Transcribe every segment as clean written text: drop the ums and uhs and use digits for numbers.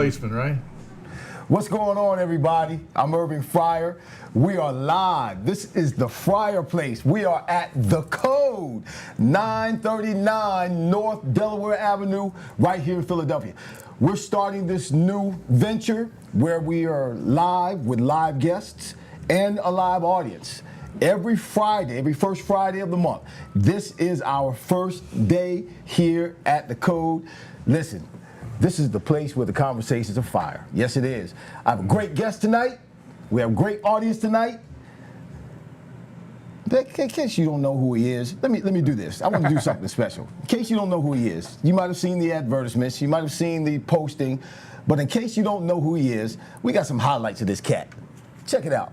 replacement, right? What's going on, everybody? I'm Irving Fryar. We are live. This is the Fryar Place. We are at The Code, 939 North Delaware Avenue, right here in Philadelphia. We're starting this new venture where we are live with live guests and a live audience. Every Friday, every first Friday of the month. This is our first day here at The Code. Listen. This is the place where the conversations are fire. Yes, it is. I have a great guest tonight. We have a great audience tonight. In case you don't know who he is, let me do this. I want to do something special. In case you don't know who he is, you might have seen the advertisements, you might have seen the posting, but in case you don't know who he is, we got some highlights of this cat. Check it out.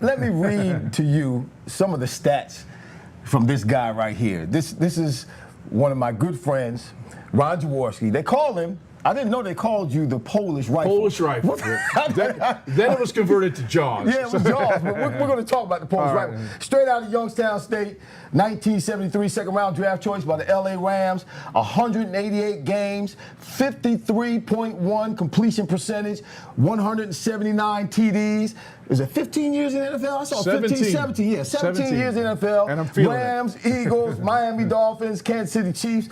Let me read to you some of the stats from this guy right here. This is one of my good friends, Ron Jaworski. They call him, I didn't know they called you the Polish rifle. Polish rifle. then it was converted to Jaws. Yeah, it was Jaws, but we're going to talk about the Polish rifle. Straight out of Youngstown State, 1973 second-round draft choice by the LA Rams, 188 games, 53.1 completion percentage, 179 TDs. Is it 15 years in the NFL? I saw 17. 17 years. 17 years in the NFL. And I'm feeling Rams, Eagles, Miami Dolphins, Kansas City Chiefs.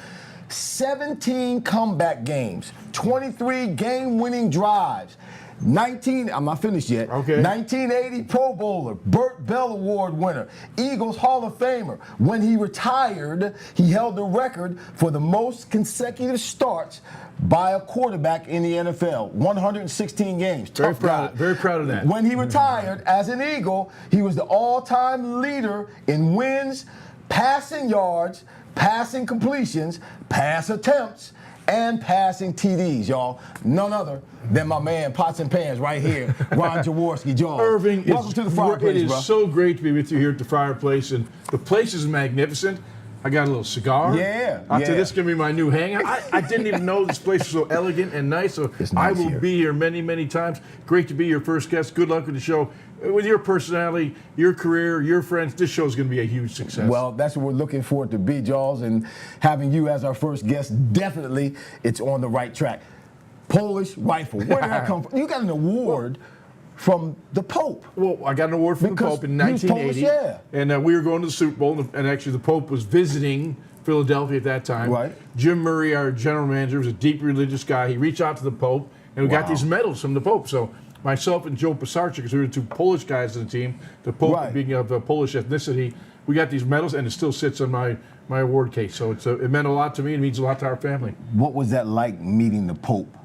17 comeback games, 23 game-winning drives, 19, I'm not finished yet, okay. 1980 Pro Bowler, Burt Bell Award winner, Eagles Hall of Famer. When he retired, he held the record for the most consecutive starts by a quarterback in the NFL, 116 games. Very proud of that. When he retired as an Eagle, he was the all-time leader in wins, passing yards, passing completions, pass attempts, and passing TDs, y'all. None other than my man, Pots and Pans, right here, Ron Jaworski. Jaws. Irving, welcome to the Fryar Place, It is bro. so great to be with you here at the Fryar Place, and the place is magnificent. I got a little cigar. Yeah. I'll tell you, this is going to be my new hangout. I didn't even know this place was so elegant and nice, so It's I nice will here. be here many, many times. Great to be your first guest. Good luck with the show. With your personality, your career, your friends, this show is going to be a huge success. Well, that's what we're looking for it to be, Jaws, and having you as our first guest, definitely it's on the right track. Polish rifle, where did that come from? You got an award from the Pope. Well, I got an award from the Pope in 1980, Polish, yeah. And we were going to the Super Bowl, and actually the Pope was visiting Philadelphia at that time. Right. Jim Murray, our general manager, was a deep religious guy. He reached out to the Pope, and we got these medals from the Pope. So myself and Joe Pisarczyk, because we were the two Polish guys on the team, the Pope being of Polish ethnicity, we got these medals, and it still sits on my award case. So it meant a lot to me, and it means a lot to our family. What was that like meeting the Pope?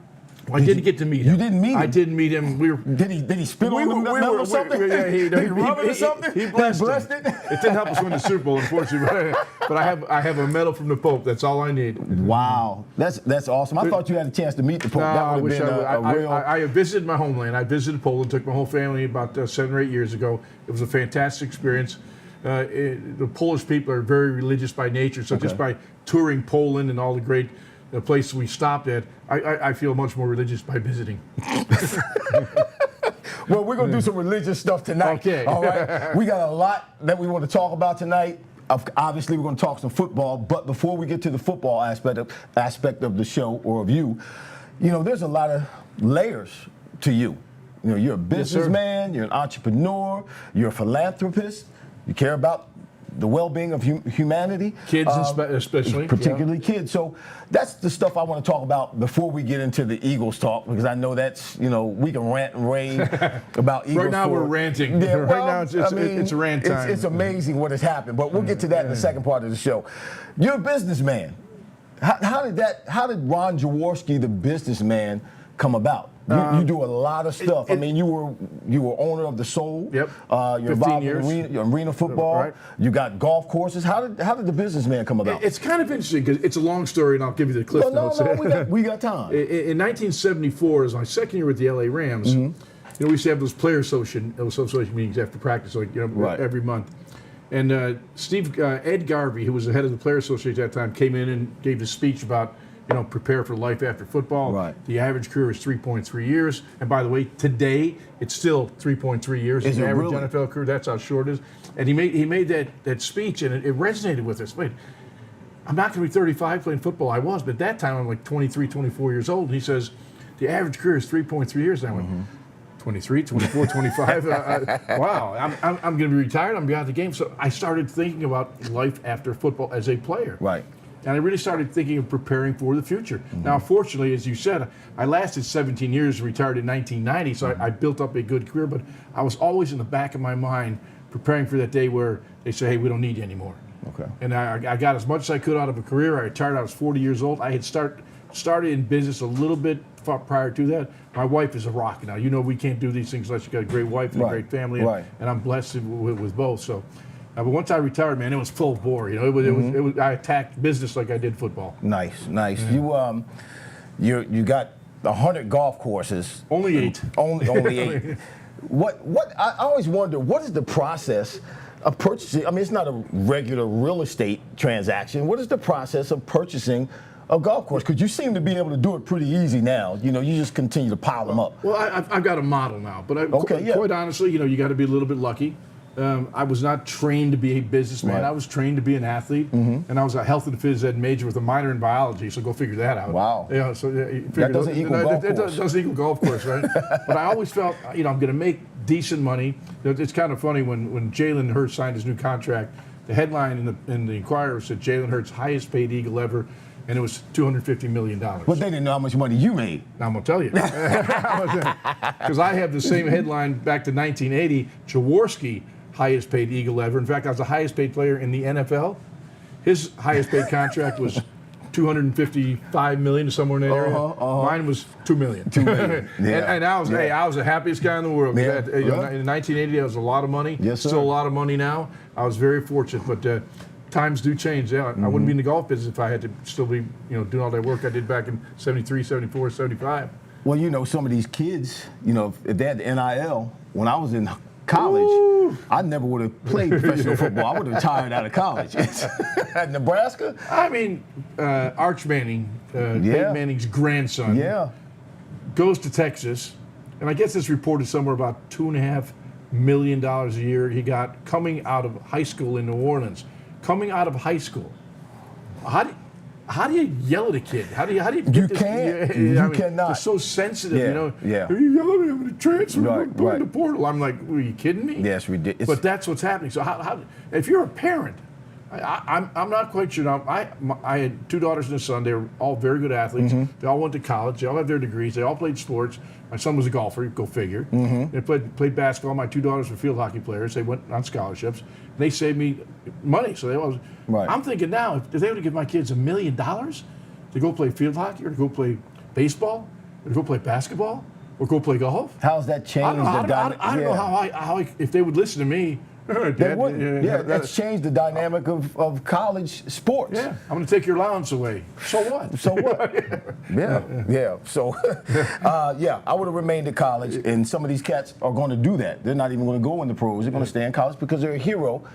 I didn't get to meet him. You didn't meet him? I didn't meet him. Did he spit on the medal or something? Yeah, Did he rub it or something? He blessed it. It didn't help us win the Super Bowl, unfortunately. But I have a medal from the Pope. That's all I need. Wow, that's awesome. I thought you had a chance to meet the Pope. No, That would have been a real. I visited my homeland. I visited Poland. Took my whole family about 7 or 8 years ago. It was a fantastic experience. The Polish people are very religious by nature, so just by touring Poland and all the great places we stopped at, I feel much more religious by visiting. Well, we're going to do some religious stuff tonight. Okay. All right. We got a lot that we want to talk about tonight. Obviously, we're going to talk some football, but before we get to the football aspect of the show or of you, there's a lot of layers to you. You're a businessman, you're an entrepreneur, you're a philanthropist, you care about the well-being of humanity. Kids especially. Particularly kids. So that's the stuff I want to talk about before we get into the Eagles talk, because I know that's, we can rant and rave about Eagles. Right now we're ranting. Yeah, right now it's rant time. It's amazing what has happened, but we'll get to that in the second part of the show. You're a businessman. How did Ron Jaworski, the businessman, come about? You do a lot of stuff. You were owner of the Soul. Yep. You're 15 years. in arena football. Right. You got golf courses. How did the businessman come about? It's kind of interesting because it's a long story, and I'll give you the cliff notes. No, we got time. In 1974, as my second year with the LA Rams, we used to have those player association meetings after practice, every month. And Ed Garvey, who was the head of the player association at that time, came in and gave a speech about prepare for life after football. Right. The average career is 3.3 years. And by the way, today, it's still 3.3 years. Is the it average really? NFL career, that's how short it is. And he made that speech, and it resonated with us. Wait, I'm not going to be 35 playing football. I was, but at that time, I'm like 23, 24 years old. And he says, the average career is 3.3 years. And I went, 23, 24, 25. Wow, I'm going to be retired. I'm going to be out of the game. So I started thinking about life after football as a player. Right. And I really started thinking of preparing for the future. Now, fortunately, as you said, I lasted 17 years, retired in 1990, so I built up a good career, but I was always in the back of my mind preparing for that day where they say, hey, we don't need you anymore. Okay. And I got as much as I could out of a career. I retired, I was 40 years old. I had started in business a little bit prior to that. My wife is a rock now. We can't do these things unless you got a great wife and a great family, and I'm blessed with both. So. But once I retired, man, it was full bore. It was I attacked business like I did football. Nice. Yeah. You got 100 golf courses. Only 8. Only 8. What I always wonder, what is the process of purchasing? It's not a regular real estate transaction. What is the process of purchasing a golf course? Because you seem to be able to do it pretty easy now. You just continue to pile them up. Well, I've got a model now, but quite honestly, you got to be a little bit lucky. I was not trained to be a businessman. Right. I was trained to be an athlete, and I was a health and phys ed major with a minor in biology. So go figure that out. Wow. So that doesn't equal golf course. It doesn't equal golf course, right? But I always felt, I'm going to make decent money. It's kind of funny when Jalen Hurts signed his new contract. The headline in the Inquirer said Jalen Hurts highest paid Eagle ever. And it was $250 million. But they didn't know how much money you made. Now I'm going to tell you. Because I have the same headline back to 1980, Jaworski, highest paid Eagle ever. In fact, I was the highest paid player in the NFL. His highest paid contract was $255 million, somewhere in that area. Mine was $2 million. $2 million. Yeah. and I was the happiest guy in the world. Yeah. In 1980, that was a lot of money. Yes, sir. Still a lot of money now. I was very fortunate, but times do change. Yeah, I wouldn't be in the golf business if I had to still be, doing all that work I did back in 73, 74, 75. Well, some of these kids, if they had the NIL, when I was in college, I never would have played professional football. I would have retired out of college. At Nebraska? Arch Manning, Peyton Manning's grandson, goes to Texas, and I guess it's reported somewhere about $2.5 million a year he got coming out of high school in New Orleans. Coming out of high school. How do you yell at a kid? How do you get you this? Can't. You cannot. They're so sensitive, Yeah. Are you yelling at me? I'm going to transfer. Right, Put in the portal. I'm like, are you kidding me? Yes, ridiculous. But that's what's happening. So how if you're a parent, I'm not quite sure. Now, I had 2 daughters and a son. They were all very good athletes. They all went to college. They all have their degrees. They all played sports. My son was a golfer. Go figure. They played basketball. My 2 daughters were field hockey players. They went on scholarships. They saved me money. So they always. Right. I'm thinking now, if they were to give my kids $1 million to go play field hockey or to go play baseball or to go play basketball or go play golf. How's that changed the dynamic? I don't know how if they would listen to me. They wouldn't. That's changed the dynamic of college sports. Yeah, I'm going to take your allowance away. So what? So what? Yeah. So, I would have remained at college, and some of these cats are going to do that. They're not even going to go in the pros. They're going to stay in college because they're a hero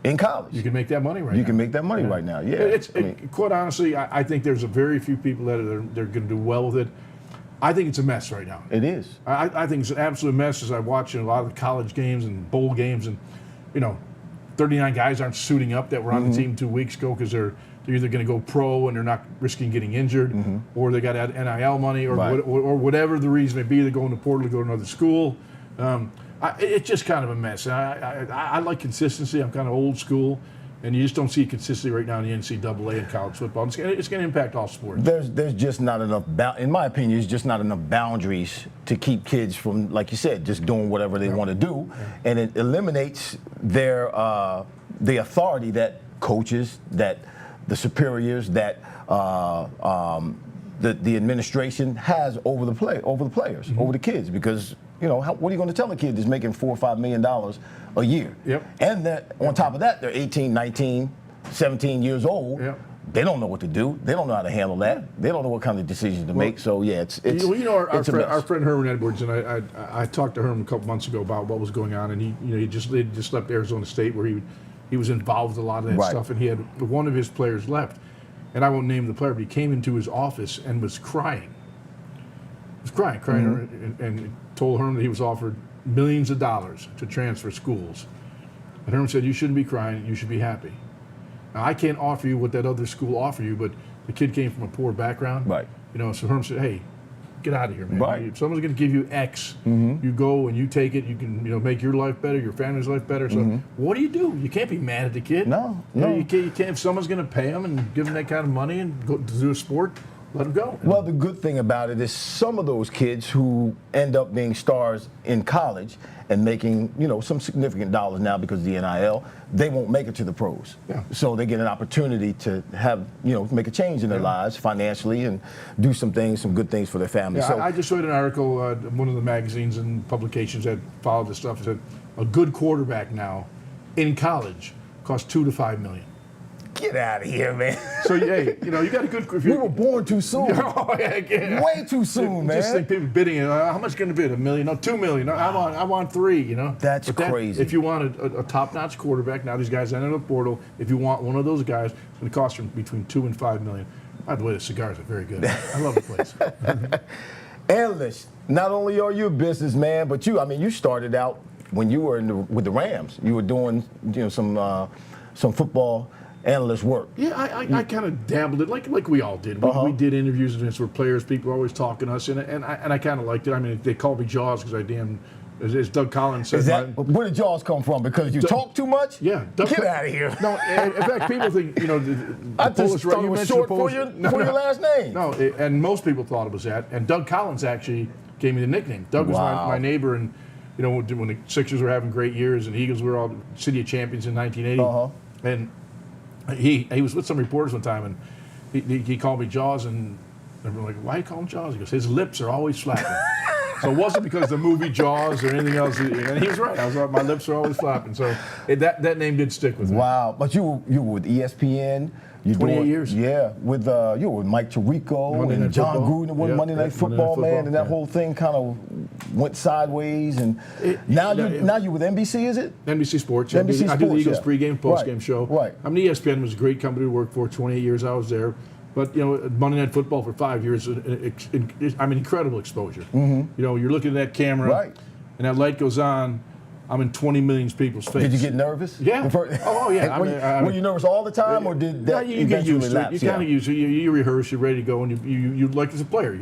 in college. You can make that money right now. You can make that money right now, yeah. Quite honestly, I think there's a very few people that they're going to do well with it. I think it's a mess right now. It is. I think it's an absolute mess as I watch a lot of the college games and bowl games and, 39 guys aren't suiting up that were on the team 2 weeks ago because they're either going to go pro and they're not risking getting injured, or they got NIL money, or or whatever the reason may be. They're going to portal to go to another school. It's just kind of a mess. I like consistency. I'm kind of old school, and you just don't see consistency right now in the NCAA and college football. It's going to impact all sports. There's just not enough, in my opinion, there's just not enough boundaries to keep kids from, like you said, just doing whatever they want to do, and it eliminates their the authority that coaches, that the superiors, that the administration has over the players, over the kids, because what are you going to tell a kid that's making $4 or $5 million a year? Yep. And that on top of that, they're 18, 19, 17 years old. Yep. They don't know what to do. They don't know how to handle that. They don't know what kind of decisions to make. So yeah, it's our friend Herman Edwards, and I talked to Herman a couple months ago about what was going on, and he just left Arizona State where he was involved with a lot of that stuff, and he had one of his players left, and I won't name the player, but he came into his office and was crying. He was crying, and told Herman that he was offered millions of dollars to transfer schools, and Herman said, "You shouldn't be crying. You should be happy." Now, I can't offer you what that other school offered you, but the kid came from a poor background. Right. So Herman said, "Hey, get out of here, man. Right. If someone's going to give you X, you go and you take it. You can, make your life better, your family's life better." So what do? You can't be mad at the kid. No. You can't. If someone's going to pay him and give him that kind of money and go to do a sport, let him go. Well, the good thing about it is some of those kids who end up being stars in college and making, some significant dollars now because of the NIL, they won't make it to the pros. Yeah. So they get an opportunity to have, make a change in their lives financially and do some good things for their family. Yeah, so I just read an article, one of the magazines and publications that followed this stuff said a good quarterback now in college costs $2 to $5 million. Get out of here, man. So, hey, you got a good... We were born too soon. Oh, yeah. Way too soon, man. Just think people bidding, how much can it bid? $1 million? No, $2 million. No, I want $3 million, That's crazy. If you want a top-notch quarterback, now these guys enter the portal. If you want one of those guys, it's going to cost you between $2 and $5 million. By the way, the cigars are very good. I love the place. Analyst, not only are you a businessman, but you started out when you were with the Rams. You were doing, some football analyst work. Yeah, I kind of dabbled it like we all did. We did interviews with players. People were always talking to us, and I kind of liked it. I mean, they called me Jaws because as Doug Collins said. Where did Jaws come from? Because you talk too much? Yeah. Get out of here. No, in fact, people think, I just thought it was short for your last name. No, and most people thought it was that. And Doug Collins actually gave me the nickname. Doug was my neighbor, and when the Sixers were having great years and the Eagles were all city of champions in 1980. And he was with some reporters one time, and he called me Jaws, and they were like, "Why do you call him Jaws?" He goes, "His lips are always flapping." So it wasn't because of the movie Jaws or anything else. And he was right. My lips are always flapping. So that name did stick with me. Wow. But you were with ESPN. 28 years. Yeah. You were with Mike Tirico and John Gruden with Monday Night Football, man. And that whole thing kind of went sideways. And now you're with NBC, is it? NBC Sports. NBC I do the Eagles pregame, postgame show. Right. ESPN was a great company to work for. 28 years I was there. But, Monday Night Football for 5 years, incredible exposure. You're looking at that camera, and that light goes on. I'm in 20 million people's face. Did you get nervous? Yeah. Oh, yeah. Were you nervous all the time, or did that you get used to it. You kind of use it. You rehearse, you're ready to go, and you like as a player.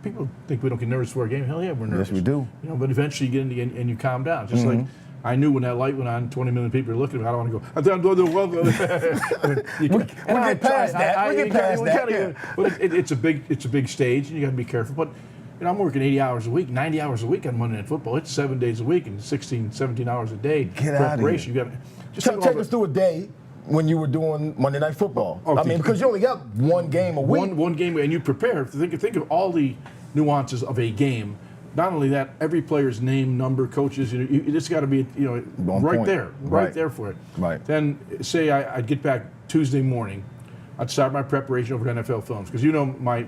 People think we don't get nervous for a game. Hell yeah, we're nervous. Yes, we do. But eventually you get in the end and you calm down. Just like I knew when that light went on, 20 million people are looking at me. I don't want to go. We get past that. But it's a big stage, and you got to be careful. But I'm working 80 hours a week, 90 hours a week on Monday Night Football. It's 7 days a week and 16, 17 hours a day. Get out of here. You got to take us through a day when you were doing Monday Night Football. Okay. Because you only got one game a week. One game, and you prepare. Think of all the nuances of a game. Not only that, every player's name, number, coaches. You just got to be right there for it. Right. Then say I'd get back Tuesday morning. I'd start my preparation over at NFL Films because my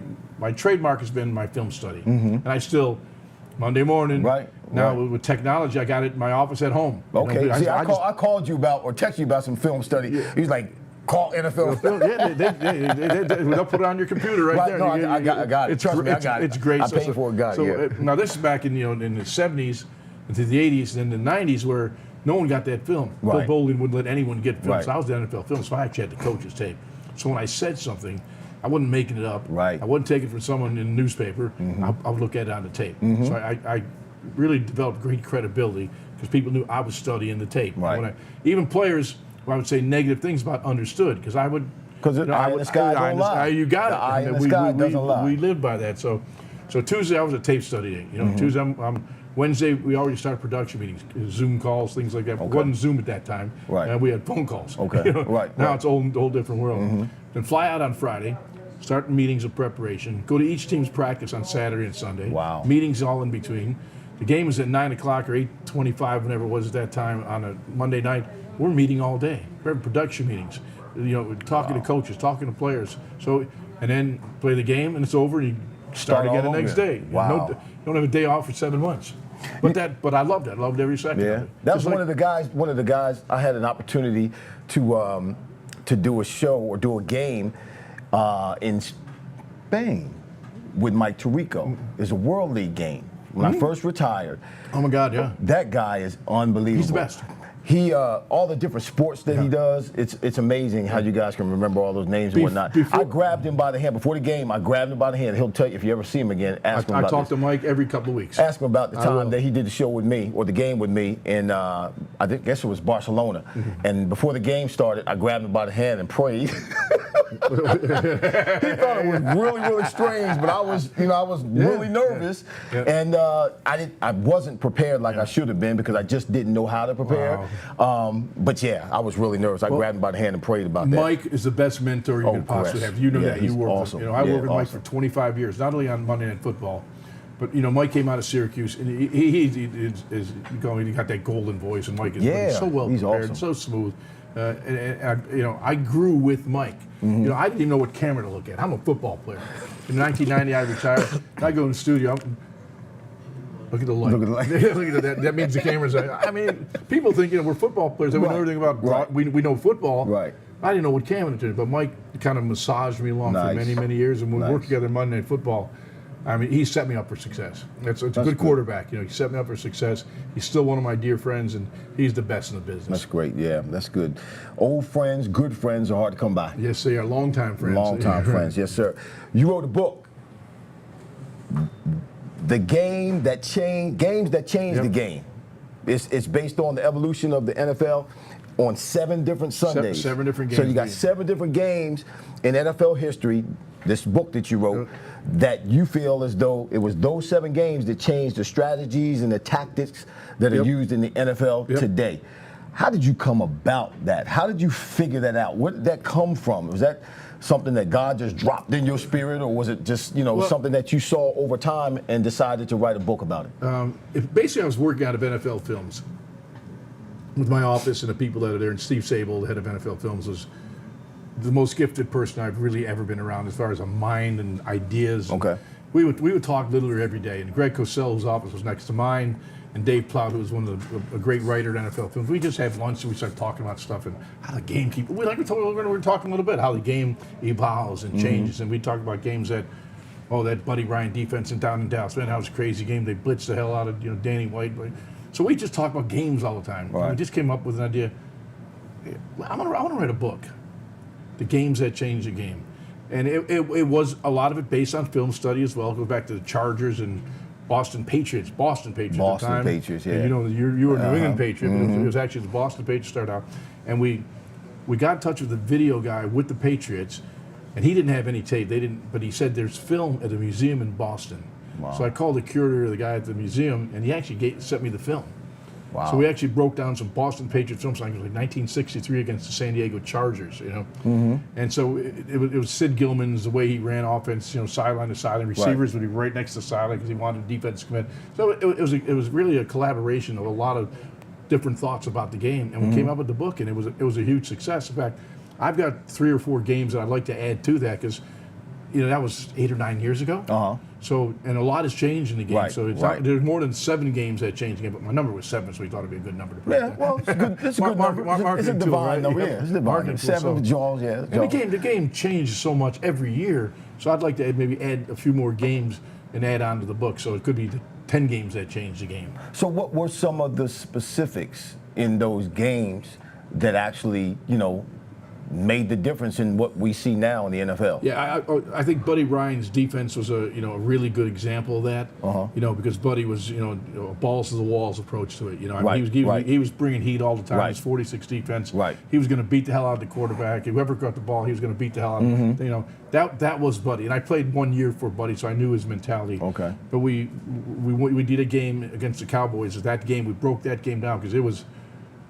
trademark has been my film study, and I still Monday morning. Now with technology, I got it in my office at home. Okay. I called you about or texted you about some film study. Yeah. He was like, call NFL. They'll put it on your computer right there. No, I got it. Trust me, I got it. It's great. I paid for it. Now this is back in in the 70s into the 80s and then the 90s where no one got that film. Right. Bill Bowling wouldn't let anyone get film. Right. So I was the NFL film, so I actually had the coach's tape. So when I said something, I wasn't making it up. Right. I wasn't taking it from someone in the newspaper. I would look at it on the tape. So I really developed great credibility because people knew I was studying the tape. Right. Even players, I would say negative things about understood because I would. Because the eye in the sky don't lie. You got it. The eye in the sky doesn't lie. We lived by that. So Tuesday I was a tape study day. Tuesday, Wednesday we already started production meetings, Zoom calls, things like that. It wasn't Zoom at that time. Right. We had phone calls. Okay. Right. Now it's a whole different world. Then fly out on Friday, start meetings of preparation. Go to each team's practice on Saturday and Sunday. Wow. Meetings all in between. The game was at 9 o'clock or 8:25, whenever it was at that time on a Monday night. We're meeting all day. We're having production meetings. Talking to coaches, talking to players. So, and then play the game, and it's over, and you start again the next day. Wow. You don't have a day off for 7 months. But I loved it. I loved every second of it. That was one of the guys. I had an opportunity to do a show or do a game in Spain with Mike Tirico. It's a World League game. When I first retired. Oh my God, yeah. That guy is unbelievable. He's the best. He all the different sports that he does, it's amazing how you guys can remember all those names and whatnot. I grabbed him by the hand before the game. I grabbed him by the hand. He'll tell you if you ever see him again. Ask him about I talk to Mike every couple of weeks. Ask him about the time that he did the show with me or the game with me in guess it was Barcelona. And before the game started, I grabbed him by the hand and prayed. He thought it was really, really strange, but I was really nervous, and I wasn't prepared like I should have been because I just didn't know how to prepare. Wow. But yeah, I was really nervous. I grabbed him by the hand and prayed about that. Mike is the best mentor you can possibly have. You know that. He's You work awesome. with, I worked with Mike for 25 years, not only on Monday Night Football, but Mike came out of Syracuse, and he got that golden voice, and Mike is so well prepared, awesome. so smooth. I grew with Mike. I didn't even know what camera to look at. I'm a football player. In 1990, I retired. I go in the studio. Look at the light. Look at that. That means the camera's. I mean, people think we're football players. We know everything about. We know football. Right. I didn't know what camera to do, but Mike kind of massaged me along for many, many years, and when we worked together Monday Night Football, I mean, he set me up for success. It's a good quarterback. He set me up for success. He's still one of my dear friends, and he's the best in the business. That's great. Yeah, that's good. Old friends, good friends are hard to come by. Yes, they are. Longtime friends. Longtime friends. Yes, sir. You wrote a book. The games that changed the game. It's based on the evolution of the NFL on 7 different Sundays. Seven different games. So you got 7 different games in NFL history, this book that you wrote, that you feel as though it was those 7 games that changed the strategies and the tactics that are used in the NFL today. How did you come about that? How did you figure that out? Where did that come from? Was that something that God just dropped in your spirit, or was it just something that you saw over time and decided to write a book about it? Basically, I was working out of NFL Films with my office and the people that are there, and Steve Sable, the head of NFL Films, was the most gifted person I've really ever been around as far as a mind and ideas. Okay. We would talk literally every day, and Greg Cosell, whose office was next to mine, and Dave Plout, who was a great writer at NFL Films. We just had lunch and we started talking about stuff and how the game we're talking a little bit how the game evolves and changes, and we talked about games that Buddy Ryan defense down in Dallas, man, that was a crazy game. They blitzed the hell out of Danny White. So we just talk about games all the time. Right. We just came up with an idea. I want to write a book, the games that changed the game, and it was a lot of it based on film study as well. It goes back to the Chargers and Boston Patriots at the time. Patriots, yeah. And you were a New England Patriot. It was actually the Boston Patriots started out. And we got in touch with the video guy with the Patriots, and he didn't have any tape. But he said there's film at the museum in Boston. Wow. So I called the curator, the guy at the museum, and he actually sent me the film. Wow. So we actually broke down some Boston Patriots films, like 1963 against the San Diego Chargers, And so it was Sid Gilman's, the way he ran offense, sideline to sideline. Receivers would be right next to the sideline because he wanted defense to commit. So it was really a collaboration of a lot of different thoughts about the game, and we came up with the book, and it was a huge success. In fact, I've got 3 or 4 games that I'd like to add to that because that was 8 or 9 years ago. So, and a lot has changed in the game. Right, so there's more than 7 games that changed the game, but my number was 7, so we thought it'd be a good number to put. Yeah, well, it's a good number. It's a divine number. Yeah, it's a divine. 7 with Jaws, yeah. And the game changed so much every year, so I'd like to maybe add a few more games and add on to the book. So it could be the 10 games that changed the game. So what were some of the specifics in those games that actually, made the difference in what we see now in the NFL? Yeah, I think Buddy Ryan's defense was a really good example of that. Because Buddy was a balls to the walls approach to it. He was bringing heat all the time. Right. His 46 defense. Right. He was going to beat the hell out of the quarterback. Whoever got the ball, he was going to beat the hell out of him. That was Buddy, and I played 1 year for Buddy, so I knew his mentality. Okay. But we did a game against the Cowboys. That game, we broke that game down because it was.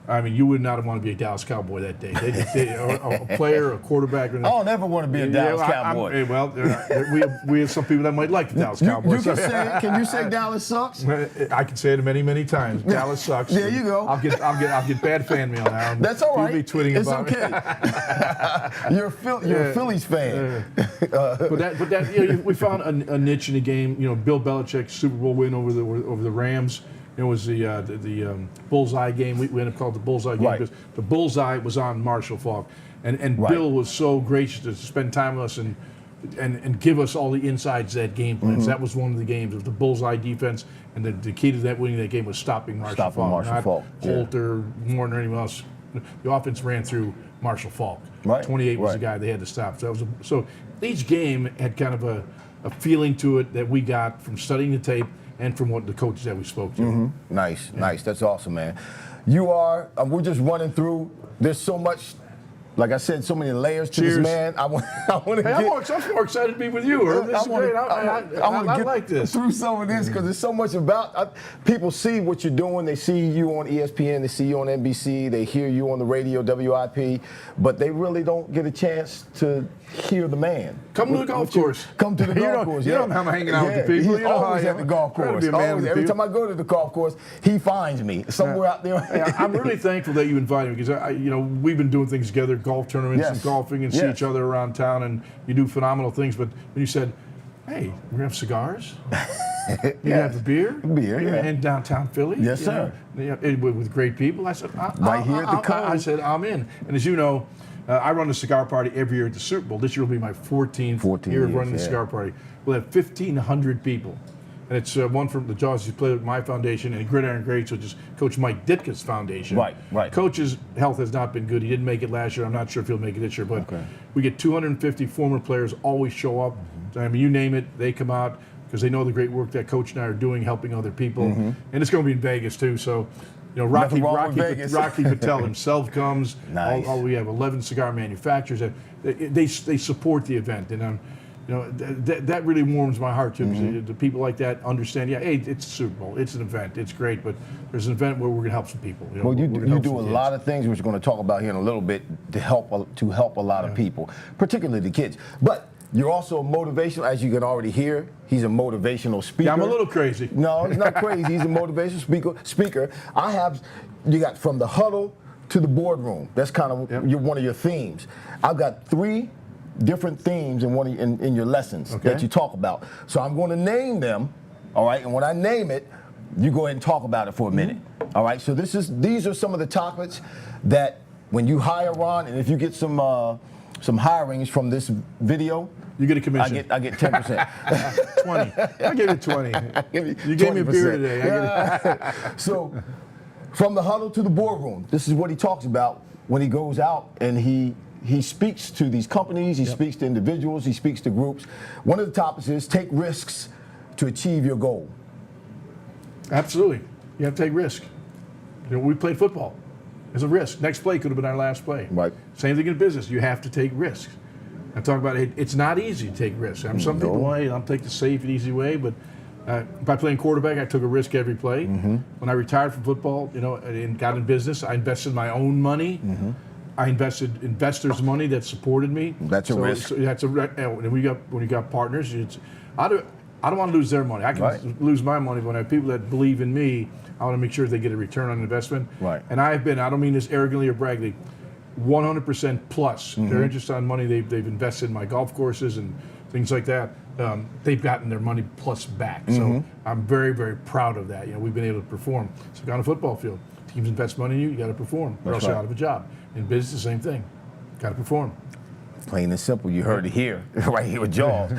I mean, you would not want to be a Dallas Cowboy that day. A player, a quarterback. I don't ever want to be a Dallas Cowboy. We have some people that might like the Dallas Cowboys. Can you say Dallas sucks? I can say it many, many times. Dallas sucks. There you go. I'll get bad fan mail now. That's all right. You'll be tweeting it's about okay. You're a Phillies fan. But we found a niche in the game. Bill Belichick's Super Bowl win over the Rams. It was the bullseye game. We ended up calling it the bullseye game because the bullseye was on Marshall Faulk, and Bill was so gracious to spend time with us and give us all the insides of that game plan. So that was one of the games of the bullseye defense, and the key to that winning that game was stopping Marshall Faulk, not Holt or Warren or anyone else. The offense ran through Marshall Faulk. 28 was the guy they had to stop. So each game had kind of a feeling to it that we got from studying the tape and from what the coaches that we spoke to. Nice. That's awesome, man. We're just running through. There's so much, like I said, so many layers to this man. I'm more excited to be with you, Irv. This is great. I like this. Through some of this because there's so much about. People see what you're doing. They see you on ESPN. They see you on NBC. They hear you on the radio, WIP, but they really don't get a chance to hear the man. Come to the golf course. Come to the golf course. You don't know how I'm hanging out with the people. He's always at the golf course. Every time I go to the golf course, he finds me somewhere out there. I'm really thankful that you invited me because we've been doing things together, golf tournaments and golfing, and see each other around town, and you do phenomenal things. But when you said, "Hey, we're gonna have cigars," you have a beer, in downtown Philly, yes, sir, with great people. I said, right here at the Cove. I said, I'm in. And as you know, I run a cigar party every year at the Super Bowl. This year will be my 14th year of running the cigar party. We'll have 1,500 people. And it's one from the Jaws who played with my foundation and Gridiron Greats, which is Coach Mike Ditka's foundation. Right. Coach's health has not been good. He didn't make it last year. I'm not sure if he'll make it this year. But we get 250 former players always show up. I mean, you name it, they come out because they know the great work that Coach and I are doing, helping other people. And it's going to be in Vegas, too. So, Rocky Patel himself comes. Nice. We have 11 cigar manufacturers. They support the event. And that really warms my heart too, because the people like that understand. Hey, it's a Super Bowl, it's an event, it's great, but there's an event where we're going to help some people. Well, you do a lot of things, which we're going to talk about here in a little bit, to help a lot of people, particularly the kids. But you're also a motivational, as you can already hear. He's a motivational speaker. Yeah, I'm a little crazy. No, he's not crazy. He's a motivational speaker. You got from the huddle to the boardroom. That's kind of one of your themes. I've got 3 different themes in your lessons that you talk about. So I'm going to name them, all right? And when I name it, you go ahead and talk about it for a minute, all right? So these are some of the topics that when you hire Ron, and if you get some hirings from this video, you get a commission. I get 10%. 20. I give you 20. You gave me a beer today. So from the huddle to the boardroom, this is what he talks about when he goes out and he speaks to these companies, he speaks to individuals, he speaks to groups. One of the topics is take risks to achieve your goal. Absolutely. You have to take risk. We played football. It's a risk. Next play could have been our last play. Right. Same thing in business. You have to take risks. I talk about it. It's not easy to take risks. Some people, I'll take the safe and easy way, but by playing quarterback, I took a risk every play. When I retired from football, and got in business, I invested my own money. I invested investors' money that supported me. That's a risk. So that's when you got partners, I don't want to lose their money. I can lose my money, but when I have people that believe in me, I want to make sure they get a return on investment. Right. And I don't mean this arrogantly or braggingly, 100% plus. Their interest on money they've invested in my golf courses and things like that. They've gotten their money plus back. So I'm very, very proud of that. We've been able to perform. So on a football field, teams invest money in you, you got to perform, or else you're out of a job. In business, the same thing. Got to perform. Plain and simple. You heard it here, right here with Jaws.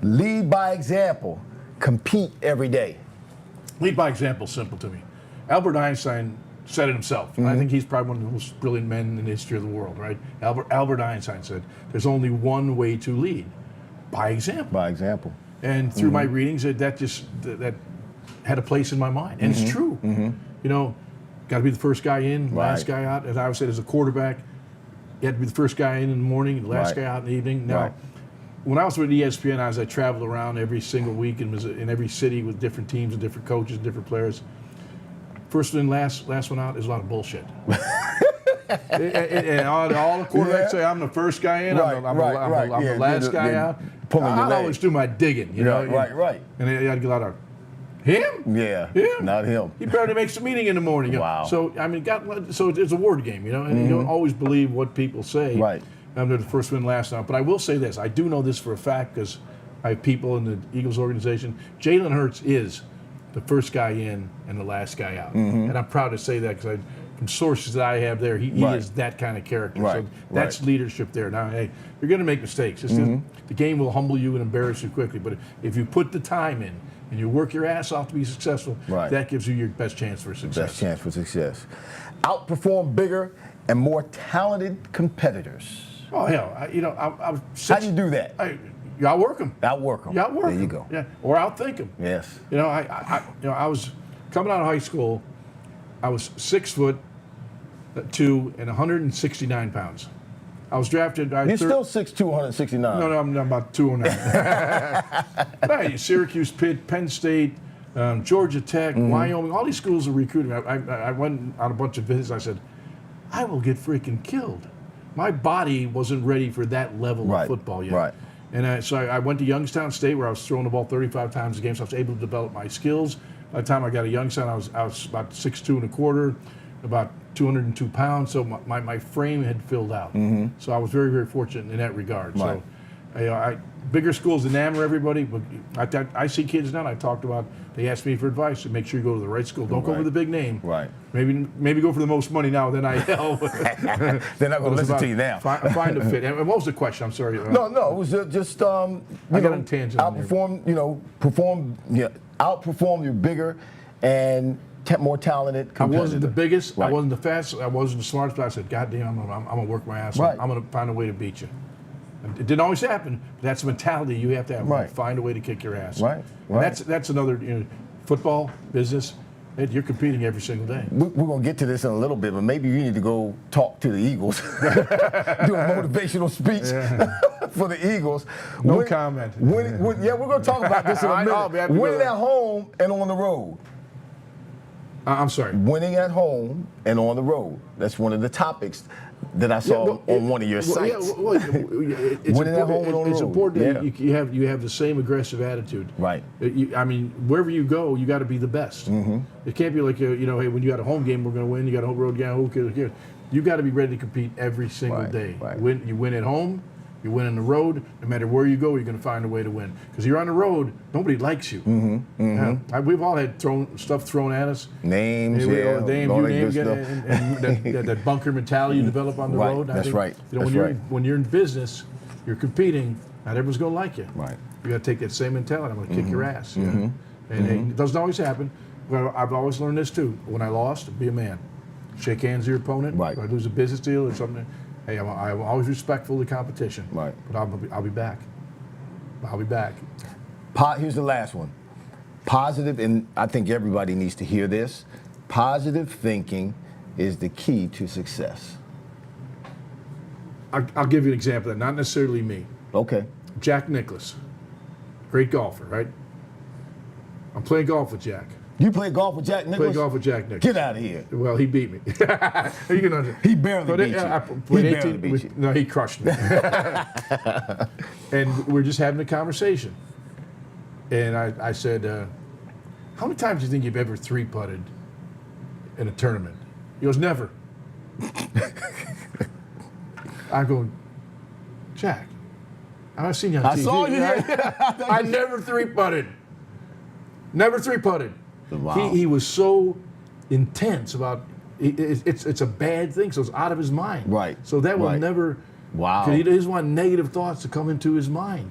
Lead by example. compete every day? Lead by example, simple to me. Albert Einstein said it himself. And I think he's probably one of the most brilliant men in the history of the world, right? Albert Einstein said, there's only one way to lead, by example. By example. And through my readings, that had a place in my mind. And it's true. You know, got to be the first guy in, last guy out. As I would say, as a quarterback, you had to be the first guy in the morning, the last guy out in the evening. Now, when I was with ESPN, I traveled around every single week and was in every city with different teams and different coaches and different players. First one in, last one out is a lot of bullshit. and all the quarterbacks say, I'm the first guy in, I'm the last guy out. I always do my digging, you know. Right. And I had to get a lot of, him? Yeah, him? not him. He barely makes a meeting in the morning. You know? Wow. So, I mean, so it's a word game, you know, and you don't always believe what people say. Right. I'm the first one, last out. But I will say this, I do know this for a fact because I have people in the Eagles organization. Jalen Hurts is the first guy in and the last guy out. And I'm proud to say that because from sources that I have there, he is that kind of character. So that's leadership there. Now, hey, you're going to make mistakes. It's just, the game will humble you and embarrass you quickly. But if you put the time in and you work your ass off to be successful, that gives you your best chance for success. Best chance for success. Outperform bigger and more talented competitors. Oh, hell, I was How do you do that? You outwork them. Outwork them. You outwork them. There you go. Yeah, or outthink them. Yes. You know, I was coming out of high school. I was 6'2" and 169 pounds. I was drafted. You're still 6'2", 169. No, I'm about 209. Right, Syracuse, Pitt, Penn State, Georgia Tech, Wyoming. All these schools are recruiting. I went on a bunch of visits. I said, I will get freaking killed. My body wasn't ready for that level of football yet. Right. And so I went to Youngstown State where I was throwing the ball 35 times a game, so I was able to develop my skills. By the time I got to Youngstown, I was about 6'2" and a quarter, about 202 pounds, so my frame had filled out. So I was very, very fortunate in that regard. Right. So bigger schools enamor everybody, but I see kids now, and I talked about, they ask me for advice to make sure you go to the right school. Don't go for the big name. Right. Maybe go for the most money now, then IL. They're not going to listen to you now. Find a fit. And what was the question? I'm sorry. No, it was just I got on a tangent. Outperform your bigger and more talented competitor. I wasn't the biggest. I wasn't the fastest. I wasn't the smartest. But I said, God damn, I'm gonna work my ass off. I'm gonna find a way to beat you. And it didn't always happen. But that's the mentality you have to have. Find a way to kick your ass. Right. And that's another football business. You're competing every single day. We're going to get to this in a little bit, but maybe you need to go talk to the Eagles. Do a motivational speech for the Eagles. No comment. We're going to talk about this in a minute. Winning at home and on the road. I'm sorry. Winning at home and on the road. That's one of the topics that I saw on one of your sites. Winning at home and on the road. It's important that you have the same aggressive attitude. Right. I mean, wherever you go, you got to be the best. It can't be like, hey, when you got a home game, we're going to win. You got a home road game, who cares? You got to be ready to compete every single day. Right. You win at home. You win on the road. No matter where you go, you're going to find a way to win. Because you're on the road, nobody likes you. We've all had stuff thrown at us. Names, that bunker mentality you develop on the road. That's right. When you're in business, you're competing. Not everyone's going to like you. Right. You got to take that same mentality. I'm going to kick your ass. And it doesn't always happen. But I've always learned this too. When I lost, be a man. Shake hands with your opponent. Right. If I lose a business deal or something. Hey, I'm always respectful of the competition. Right. But I'll be back. I'll be back. Here's the last one. Positive, and I think everybody needs to hear this. Positive thinking is the key to success. I'll give you an example of that. Not necessarily me. Okay. Jack Nicklaus, great golfer, right? I'm playing golf with Jack. You play golf with Jack Nicklaus? Play golf with Jack Nicklaus. Get out of here. Well, he beat me. He barely beat you. No, he crushed me. And we're just having a conversation. And I said, how many times do you think you've ever three-putted in a tournament? He goes, never. I go, Jack, I've seen you on TV. I saw you here. I never three-putted. Never three-putted. Wow. He was so intense about it's a bad thing, so it's out of his mind. Right. So that will never. Wow. He doesn't want negative thoughts to come into his mind,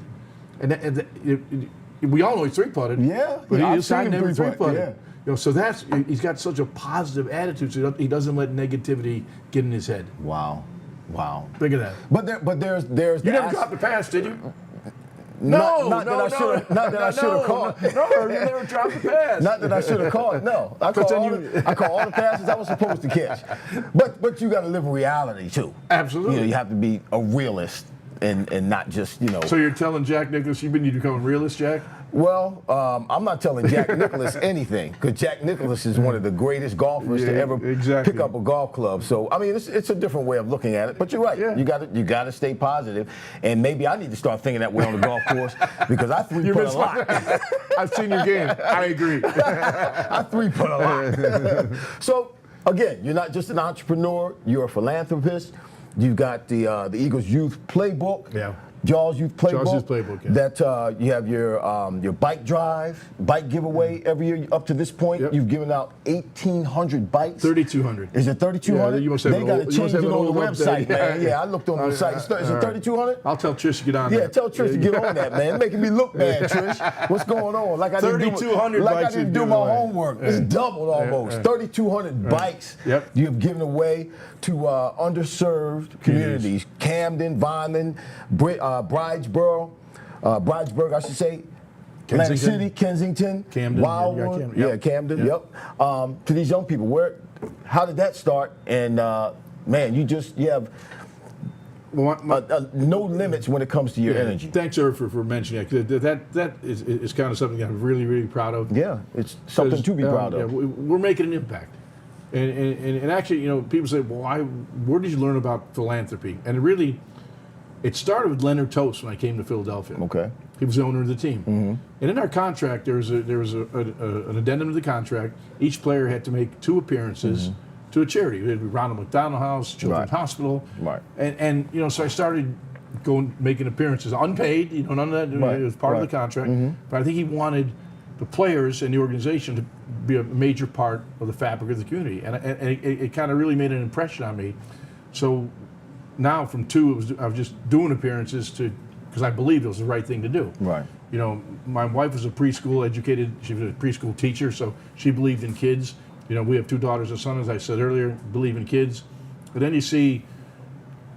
and we all know he three-putted. Yeah. But I've this guy seen him never three-putt, three-putted. yeah. So he's got such a positive attitude, so he doesn't let negativity get in his head. Wow. Think of that. But there's You never dropped the pass, did you? Not that I should have caught. No, you never dropped the pass. Not that I should have caught. No, I caught all the passes I was supposed to catch. But you got to live in reality too. Absolutely. You have to be a realist and not just So you're telling Jack Nicklaus you need to become a realist, Jack? Well, I'm not telling Jack Nicklaus anything because Jack Nicklaus is one of the greatest golfers to ever pick up a golf club. So I mean, it's a different way of looking at it. But you're right. Yeah. You got to stay positive, and maybe I need to start thinking that way on the golf course because I three-putt a lot. I've seen your game. I agree. I three-putt a lot. So again, you're not just an entrepreneur; you're a philanthropist. You've got the Eagles Youth Playbook. Yeah. Jaws Youth Playbook. Jaws Youth Playbook, yeah. That you have your bike drive, bike giveaway every year up to this point. Yep. You've given out 1,800 bikes. 3,200. Is it 3,200? Yeah, you must have they got to change it on the website, man. Yeah, I looked on the site. Is it 3,200? I'll tell Trish to get on that. Yeah, tell Trish to get on that, man. Making me look bad, Trish. What's going on? Like I didn't do my homework. It's doubled almost. 3,200 bikes you have given away to underserved communities. Camden, Vineland, Bridgeboro, I should say. Atlantic City, Kensington, Camden, Wildwood, Camden, yep. To these young people, how did that start? And man, you have no limits when it comes to your energy. Thanks, Irv, for mentioning that. That is kind of something I'm really, really proud of. Yeah, it's something to be proud of. We're making an impact. And actually, people say, well, where did you learn about philanthropy? And it started with Leonard Toast when I came to Philadelphia. Okay. He was the owner of the team. Mm-hmm. And in our contract, there was an addendum to the contract. Each player had to make 2 appearances to a charity. It would be Ronald McDonald House, Children's Hospital. Right. And so I started making appearances, unpaid, none of that. It was part of the contract. Mm-hmm. But I think he wanted the players and the organization to be a major part of the fabric of the community. And it kind of really made an impression on me. So now from 2, I was just doing appearances because I believed it was the right thing to do. Right. My wife was a preschool educated, she was a preschool teacher, so she believed in kids. We have 2 daughters and sons, as I said earlier, believe in kids. But then you see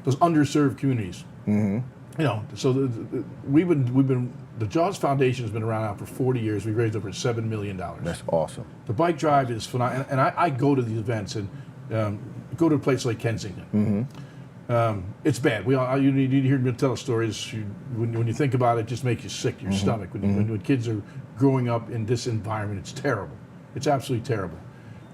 those underserved communities. Mm-hmm. So the Jaws Foundation has been around now for 40 years. We've raised over $7 million. That's awesome. The bike drive is phenomenal. And I go to these events and go to a place like Kensington. Mm-hmm. It's bad. You need to hear me tell stories. When you think about it, it just makes you sick to your stomach. When kids are growing up in this environment, it's terrible. It's absolutely terrible.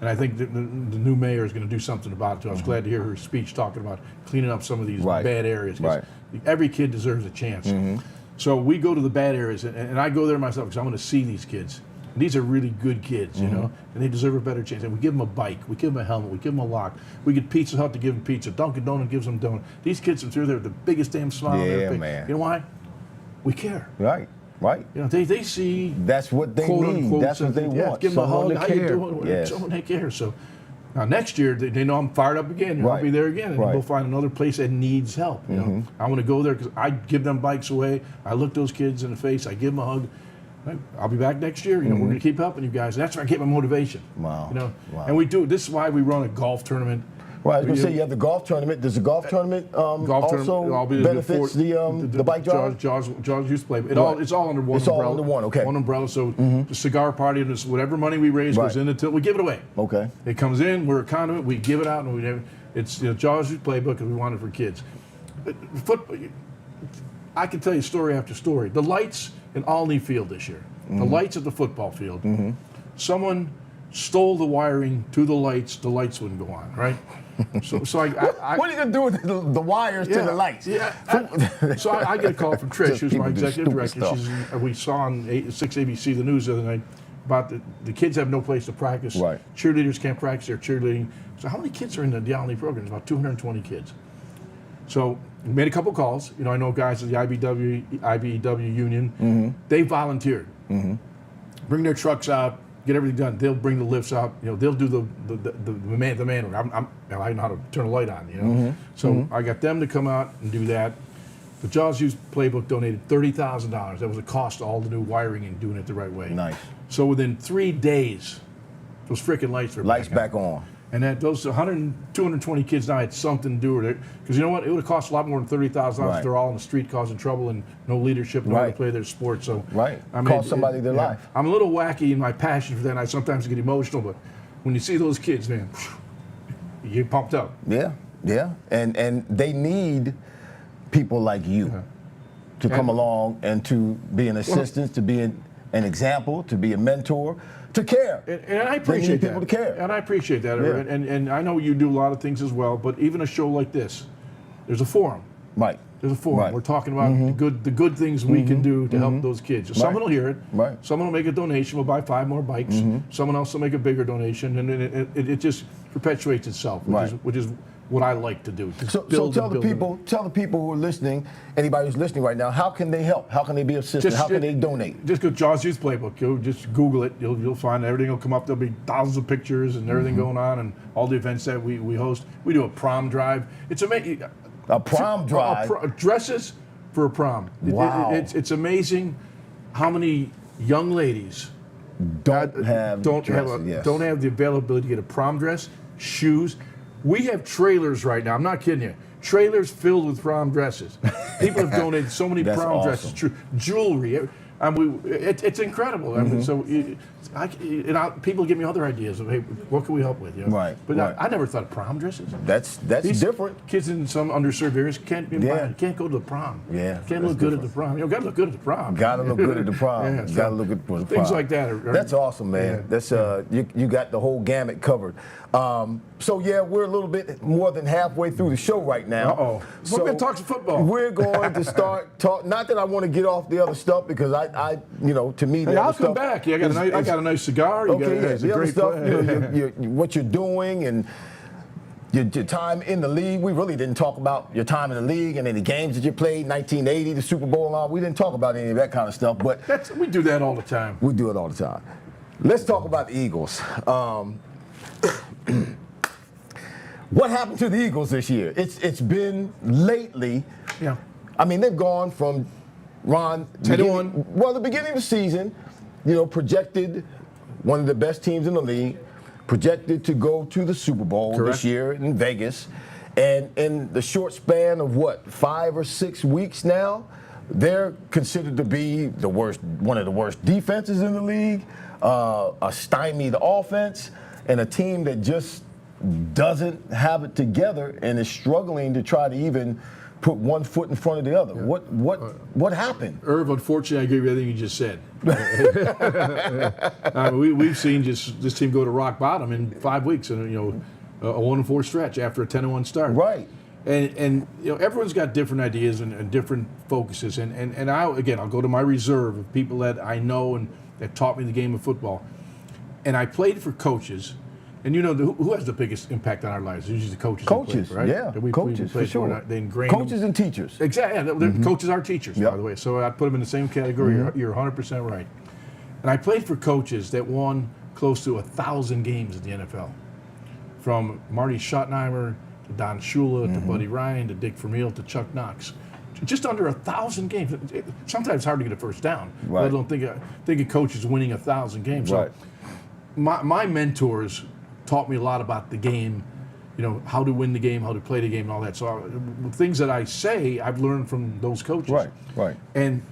And I think the new mayor is going to do something about it too. I was glad to hear her speech talking about cleaning up some of these bad areas. Right. Every kid deserves a chance. Mm-hmm. So we go to the bad areas, and I go there myself because I want to see these kids. And these are really good kids, and they deserve a better chance. And we give them a bike, we give them a helmet, we give them a lock. We get Pizza Hut to give them pizza. Dunkin' Donut gives them donut. These kids are through there with the biggest damn smile on their face. Man. You know why? We care. Right. They see. That's what they need. Unquote, that's what they want. Give them a hug. How you doing? Yes. Someone they care. So now next year they know I'm fired up again. I'll be there again, and we'll find another place that needs help. I want to go there because I give them bikes away. I look those kids in the face. I give them a hug. I'll be back next year. We're going to keep helping you guys. That's where I get my motivation. Wow. And we do. This is why we run a golf tournament. Well, I was going to say you have the golf tournament. Does the golf tournament also benefits the bike drive? Jaws Youth Play. It's all under one umbrella. It's all under one. Okay. One umbrella. So the cigar party and whatever money we raise goes in until we give it away. Okay. It comes in. We're a conduit. We give it out, and it's Jaws Youth Playbook, and we want it for kids. I can tell you story after story. The lights in Alney Field this year. The lights at the football field. Someone stole the wiring to the lights. The lights wouldn't go on. Right. So I what are you gonna do with the wires to the lights? Yeah. So I get a call from Trish, who's my executive director. We saw on 6 ABC the news the other night about the kids have no place to practice. Right. Cheerleaders can't practice their cheerleading. So how many kids are in the Alney program? It's about 220 kids. So we made a couple calls. I know guys at the IBEW union. They volunteered. Bring their trucks out. Get everything done. They'll bring the lifts out. They'll do the man. I know how to turn a light on. So I got them to come out and do that. The Jaws Youth Playbook donated $30,000. That was the cost of all the new wiring and doing it the right way. Nice. So within 3 days, those freaking lights were back on. And that those 220 kids now had something to do with it. Because you know what? It would have cost a lot more than $30,000 if they're all in the street causing trouble and no leadership, no way to play their sport. So I mean, cost somebody their life. I'm a little wacky in my passion for that, and I sometimes get emotional, but when you see those kids, man, you get pumped up. Yeah. And they need people like you to come along and to be an assistant, to be an example, to be a mentor, to care. And I appreciate that. People to care. And I appreciate that. Yeah. And I know you do a lot of things as well, but even a show like this, there's a forum. Right. There's a forum. We're talking about the good things we can do to help those kids. So someone will hear it. Someone will make a donation. We'll buy 5 more bikes. Someone else will make a bigger donation, and it just perpetuates itself, which is what I like to do. So tell the people who are listening, anybody who's listening right now, how can they help? How can they be assisted? How can they donate? Just go to Jaws Youth Playbook. Just Google it. You'll find everything will come up. There'll be thousands of pictures and everything going on, and all the events that we host. We do a prom drive. It's amazing. A prom drive. Dresses for a prom. Wow. It's amazing how many young ladies don't have the availability to get a prom dress, shoes. We have trailers right now. I'm not kidding you. Trailers filled with prom dresses. People have donated so many prom dresses, jewelry. It's incredible. I mean, so people give me other ideas of, hey, what can we help with? You know? Right. But I never thought of prom dresses. That's different. Kids in some underserved areas can't go to the prom. Yeah. Can't look good at the prom. You got to look good at the prom. Got to look good at the prom. Got to look good at the prom. Things like that. That's awesome, man. That's you got the whole gamut covered. So we're a little bit more than halfway through the show right now. So we're going to talk some football. We're going to start talk. Not that I want to get off the other stuff because I to me, I'll come back. Yeah, I got a nice cigar. The other stuff, what you're doing and your time in the league. We really didn't talk about your time in the league and any games that you played, 1980, the Super Bowl and all. We didn't talk about any of that kind of stuff. But we do that all the time. We do it all the time. Let's talk about the Eagles. What happened to the Eagles this year? It's been lately. Yeah. I mean, they've gone from Ron. 10-1. Well, the beginning of the season, projected one of the best teams in the league, projected to go to the Super Bowl this year in Vegas, and in the short span of 5 or 6 weeks now, they're considered to be one of the worst defenses in the league, a stymied offense, and a team that just doesn't have it together and is struggling to try to even put one foot in front of the other. What happened? Irv, unfortunately, I agree with everything you just said. We've seen this team go to rock bottom in 5 weeks, and a 1-4 stretch after a 10-1 start. Right. And everyone's got different ideas and different focuses, and I'll go to my reserve of people that I know and that taught me the game of football. And I played for coaches, and who has the biggest impact on our lives? Usually the coaches. Coaches, right? Yeah, coaches for sure. They ingrain coaches and teachers. Exactly. Coaches are teachers, by the way. So I put them in the same category. You're 100% right. And I played for coaches that won close to 1,000 games in the NFL, from Marty Schottenheimer to Don Shula to Buddy Ryan to Dick Vermeil to Chuck Knox. Just under 1,000 games. Sometimes it's hard to get a first down. Right. Let alone think of coaches winning 1,000 games. Right. So my mentors taught me a lot about the game, how to win the game, how to play the game, and all that. So things that I say, I've learned from those coaches. Right. And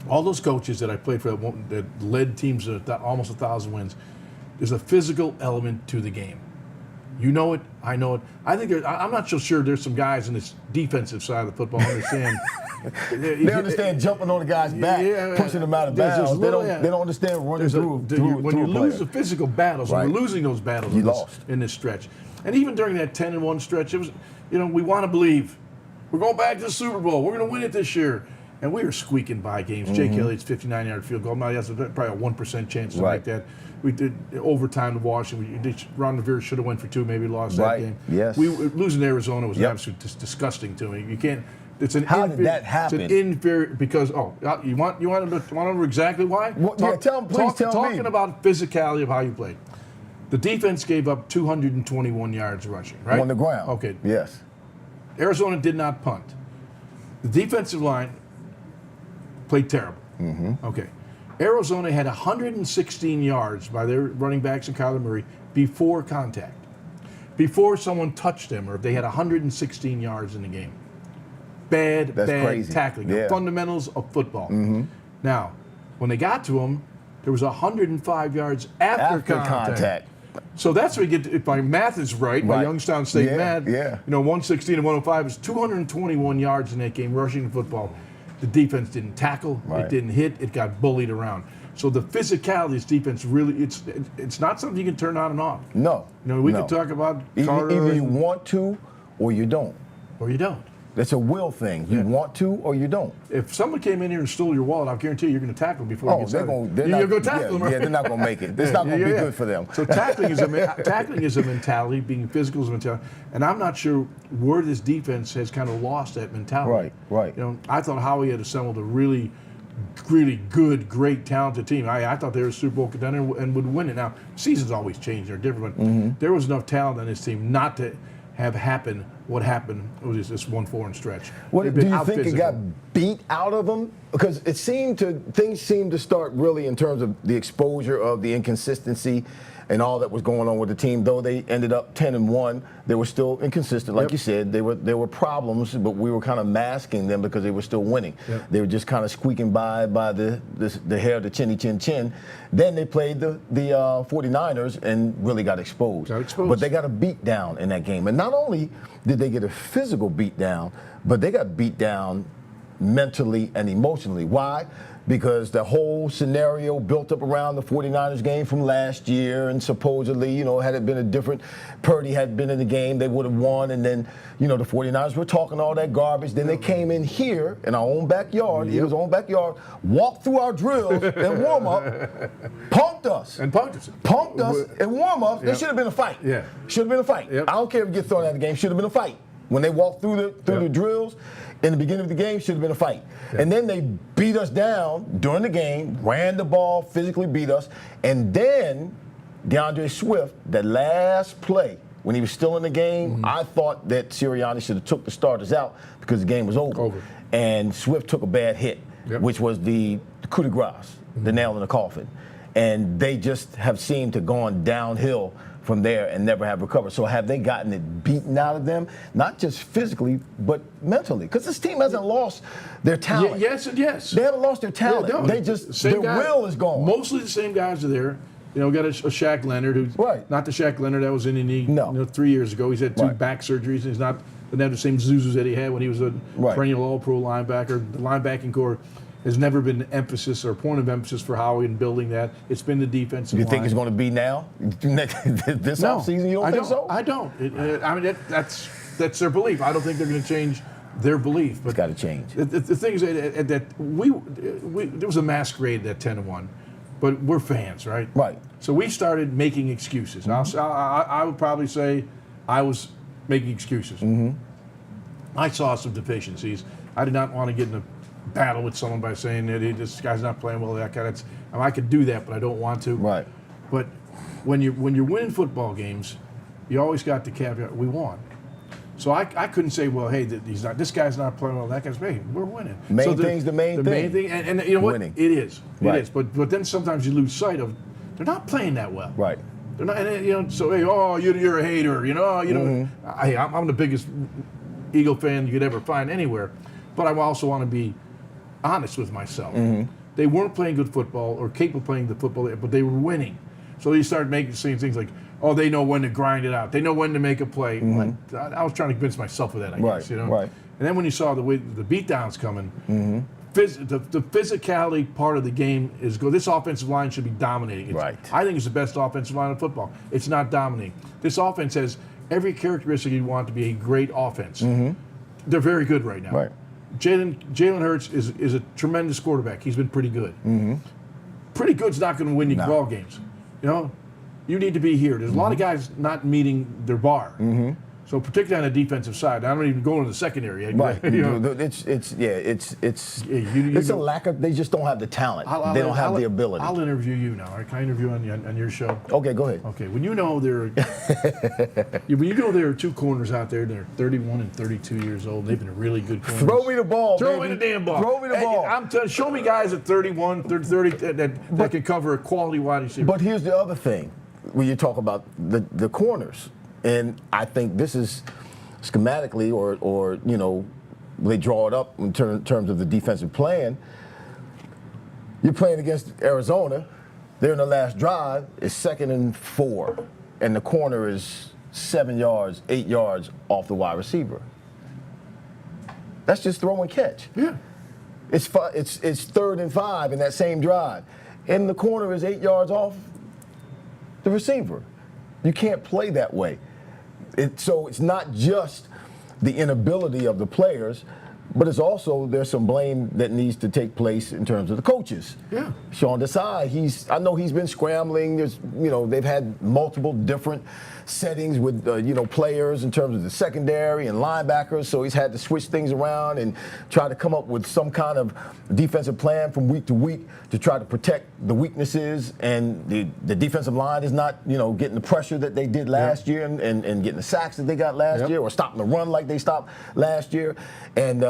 all those coaches that I played for that led teams to almost 1,000 wins, there's a physical element to the game. You know it, I know it. I think I'm not so sure there's some guys in this defensive side of the football who understand. They understand jumping on the guy's back, pushing them out of bounds. They don't understand running through. When you lose the physical battles, and we're losing those battles in this stretch. And even during that 10-1 stretch, it was, we want to believe we're going back to the Super Bowl. We're going to win it this year. And we were squeaking by games. Jake Elliott's 59-yard field goal. Now, that's probably a 1% chance to make that. We did overtime to Washington. Ron Jaworski should have went for 2, maybe lost that game. Yes. Losing to Arizona was absolutely disgusting to me. You can't. How did that happen? It's an inferior because you want to know exactly why? Tell me. Talking about physicality of how you played. The defense gave up 221 yards rushing, right? On the ground. Okay. Yes. Arizona did not punt. The defensive line played terrible. Okay. Arizona had 116 yards by their running backs and Kyler Murray before contact. Before someone touched them, or if they had 116 yards in the game. Bad crazy. tackling. Yeah. The fundamentals of football. Now, when they got to him, there was 105 yards after contact. So that's where you get, if my math is right, my Youngstown State math, 116 and 105 is 221 yards in that game rushing the football. The defense didn't tackle, it didn't hit, it got bullied around. So the physicality of this defense really, it's not something you can turn on and off. No. We can talk about Carter. Either you want to or you don't. Or you don't. It's a will thing. You want to or you don't. If someone came in here and stole your wallet, I'll guarantee you're going to tackle them before you get started. You're going to tackle them, right? Yeah, they're not going to make it. It's not going to be good for them. So tackling is a mentality, being physical is a mentality. And I'm not sure where this defense has kind of lost that mentality. Right. I thought Howie had assembled a really good, great, talented team. I thought they were a Super Bowl contender and would win it. Now, seasons always change, they're different, but there was enough talent on this team not to have happened what happened was this 1-4 stretch. Do you think it got beat out of them? Because things seemed to start really in terms of the exposure of the inconsistency and all that was going on with the team. Though they ended up 10-1, they were still inconsistent. Like you said, there were problems, but we were kind of masking them because they were still winning. They were just kind of squeaking by the hair of the chinny chin chin. Then they played the 49ers and really got exposed. But they got a beat down in that game. And not only did they get a physical beat down, but they got beat down mentally and emotionally. Why? Because the whole scenario built up around the 49ers game from last year, and supposedly, had it been a different, Purdy had been in the game, they would have won, and then, the 49ers were talking all that garbage. Then they came in here in our own backyard, walked through our drills and warm up, punked us. Punked us in warm up. There should have been a fight. Should have been a fight. I don't care if you get thrown out of the game, should have been a fight. When they walked through the drills, in the beginning of the game, should have been a fight. And then they beat us down during the game, ran the ball, physically beat us. And then DeAndre Swift, that last play, when he was still in the game, I thought that Sirianni should have took the starters out because the game was over. And Swift took a bad hit, which was the coup de grace, the nail in the coffin. And they just have seemed to gone downhill from there and never have recovered. So have they gotten it beaten out of them, not just physically, but mentally? Because this team hasn't lost their talent. Yes and yes. They haven't lost their talent. They just, their will is gone. Mostly the same guys are there. Got a Shaq Leonard, who's not the Shaq Leonard that was in the knee 3 years ago. He's had two back surgeries, and he's not doesn't have the same zuzus that he had when he was a perennial All-Pro linebacker. The linebacking core has never been an emphasis or a point of emphasis for Howie in building that. It's been the defensive line. You think it's going to be now? This offseason, you don't think so? I don't. That's their belief. I don't think they're going to change their belief. But it's got to change. The thing is that there was a masquerade at 10-1, but we're fans, right? Right. So we started making excuses. I would probably say I was making excuses. I saw some deficiencies. I did not want to get in a battle with someone by saying that this guy's not playing well. I could do that, but I don't want to. Right. But when you're winning football games, you always got the caveat: we won. So I couldn't say, well, hey, this guy's not playing well. That guy's hey, we're winning. The main thing. And you know what? Winning. It is. It is. But then sometimes you lose sight of they're not playing that well. Right. They're not. And, so hey, you're a hater. I'm the biggest Eagle fan you could ever find anywhere. But I also want to be honest with myself. They weren't playing good football or capable of playing the football, but they were winning. So you start saying things like, oh, they know when to grind it out. They know when to make a play. I was trying to convince myself of that, I guess. Right. And then when you saw the way the beatdowns coming, the physicality part of the game is good. This offensive line should be dominating. I think it's the best offensive line in football. It's not dominating. This offense has every characteristic you want to be a great offense. They're very good right now. Jalen Hurts is a tremendous quarterback. He's been pretty good. Pretty good's not going to win you ball games. You need to be here. There's a lot of guys not meeting their bar. So particularly on the defensive side, I don't even go into the secondary. Right. You know? It's you a lack of. They just don't have the talent. They don't have the ability. I'll interview you now. Can I interview on your show? Okay, go ahead. Okay. When you know there are two corners out there that are 31 and 32 years old, they've been really good corners. Throw me the ball. Throw baby. me the damn ball. Throw me the ball. I'm telling. Show me guys at 31, 30 that can cover a quality wide receiver. But here's the other thing, when you talk about the corners, and I think this is schematically, or you know, they draw it up in terms of the defensive plan. You're playing against Arizona. They're in the last drive. It's 2nd and 4, and the corner is 7 yards, 8 yards off the wide receiver. That's just throw and catch. Yeah. It's 3rd and 5 in that same drive, and the corner is 8 yards off the receiver. You can't play that way. So it's not just the inability of the players, but it's also there's some blame that needs to take place in terms of the coaches. Yeah. Sean Desai, I know he's been scrambling. They've had multiple different settings with players in terms of the secondary and linebackers, so he's had to switch things around and try to come up with some kind of defensive plan from week to week to try to protect the weaknesses, and the defensive line is not getting the pressure that they did last year and getting the sacks that they got last year, or stopping the run like they stopped last year. And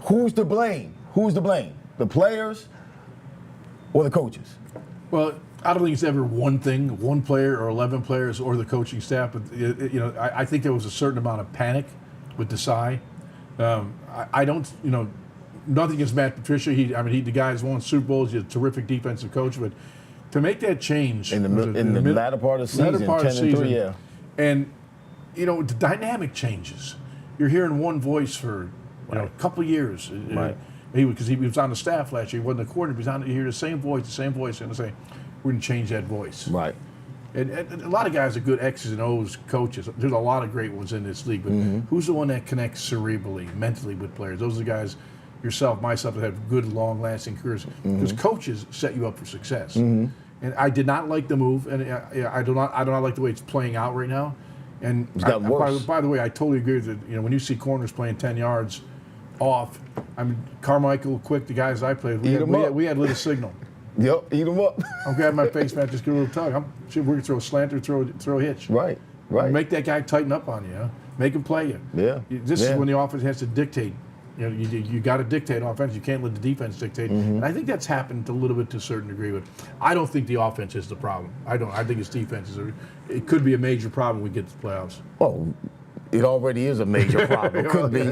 who's to blame? Who's to blame? The players or the coaches? Well, I don't think it's ever one thing, one player or 11 players or the coaching staff. But I think there was a certain amount of panic with Desai. I don't, nothing against Matt Patricia. The guy's won Super Bowls. He's a terrific defensive coach. But to make that change in the latter part of the season, 10-3, yeah. And the dynamic changes. You're hearing one voice for a couple of years. Right. Because he was on the staff last year. He wasn't the coordinator. He was you hear the same voice, and they say, we're going to change that voice. Right. And a lot of guys are good X's and O's coaches. There's a lot of great ones in this league. But who's the one that connects cerebrally, mentally with players? Those are the guys, yourself, myself, that have good, long-lasting careers. Because coaches set you up for success. And I did not like the move, and I do not like the way it's playing out right now. And it's gotten worse. By the way, I totally agree with it. When you see corners playing 10 yards off, Carmichael, Quick, the guys I played, we had little signal. Yep, eat them up. I'm grabbing my face mask, just give a little tug. We're going to throw a slant or throw a hitch. Right. Make that guy tighten up on you. Make him play you. Yeah. This is when the offense has to dictate. You got to dictate offense. You can't let the defense dictate. And I think that's happened a little bit to a certain degree. But I don't think the offense is the problem. I don't. I think it's defense. It could be a major problem when we get to the playoffs. Well, it already is a major problem. It could be.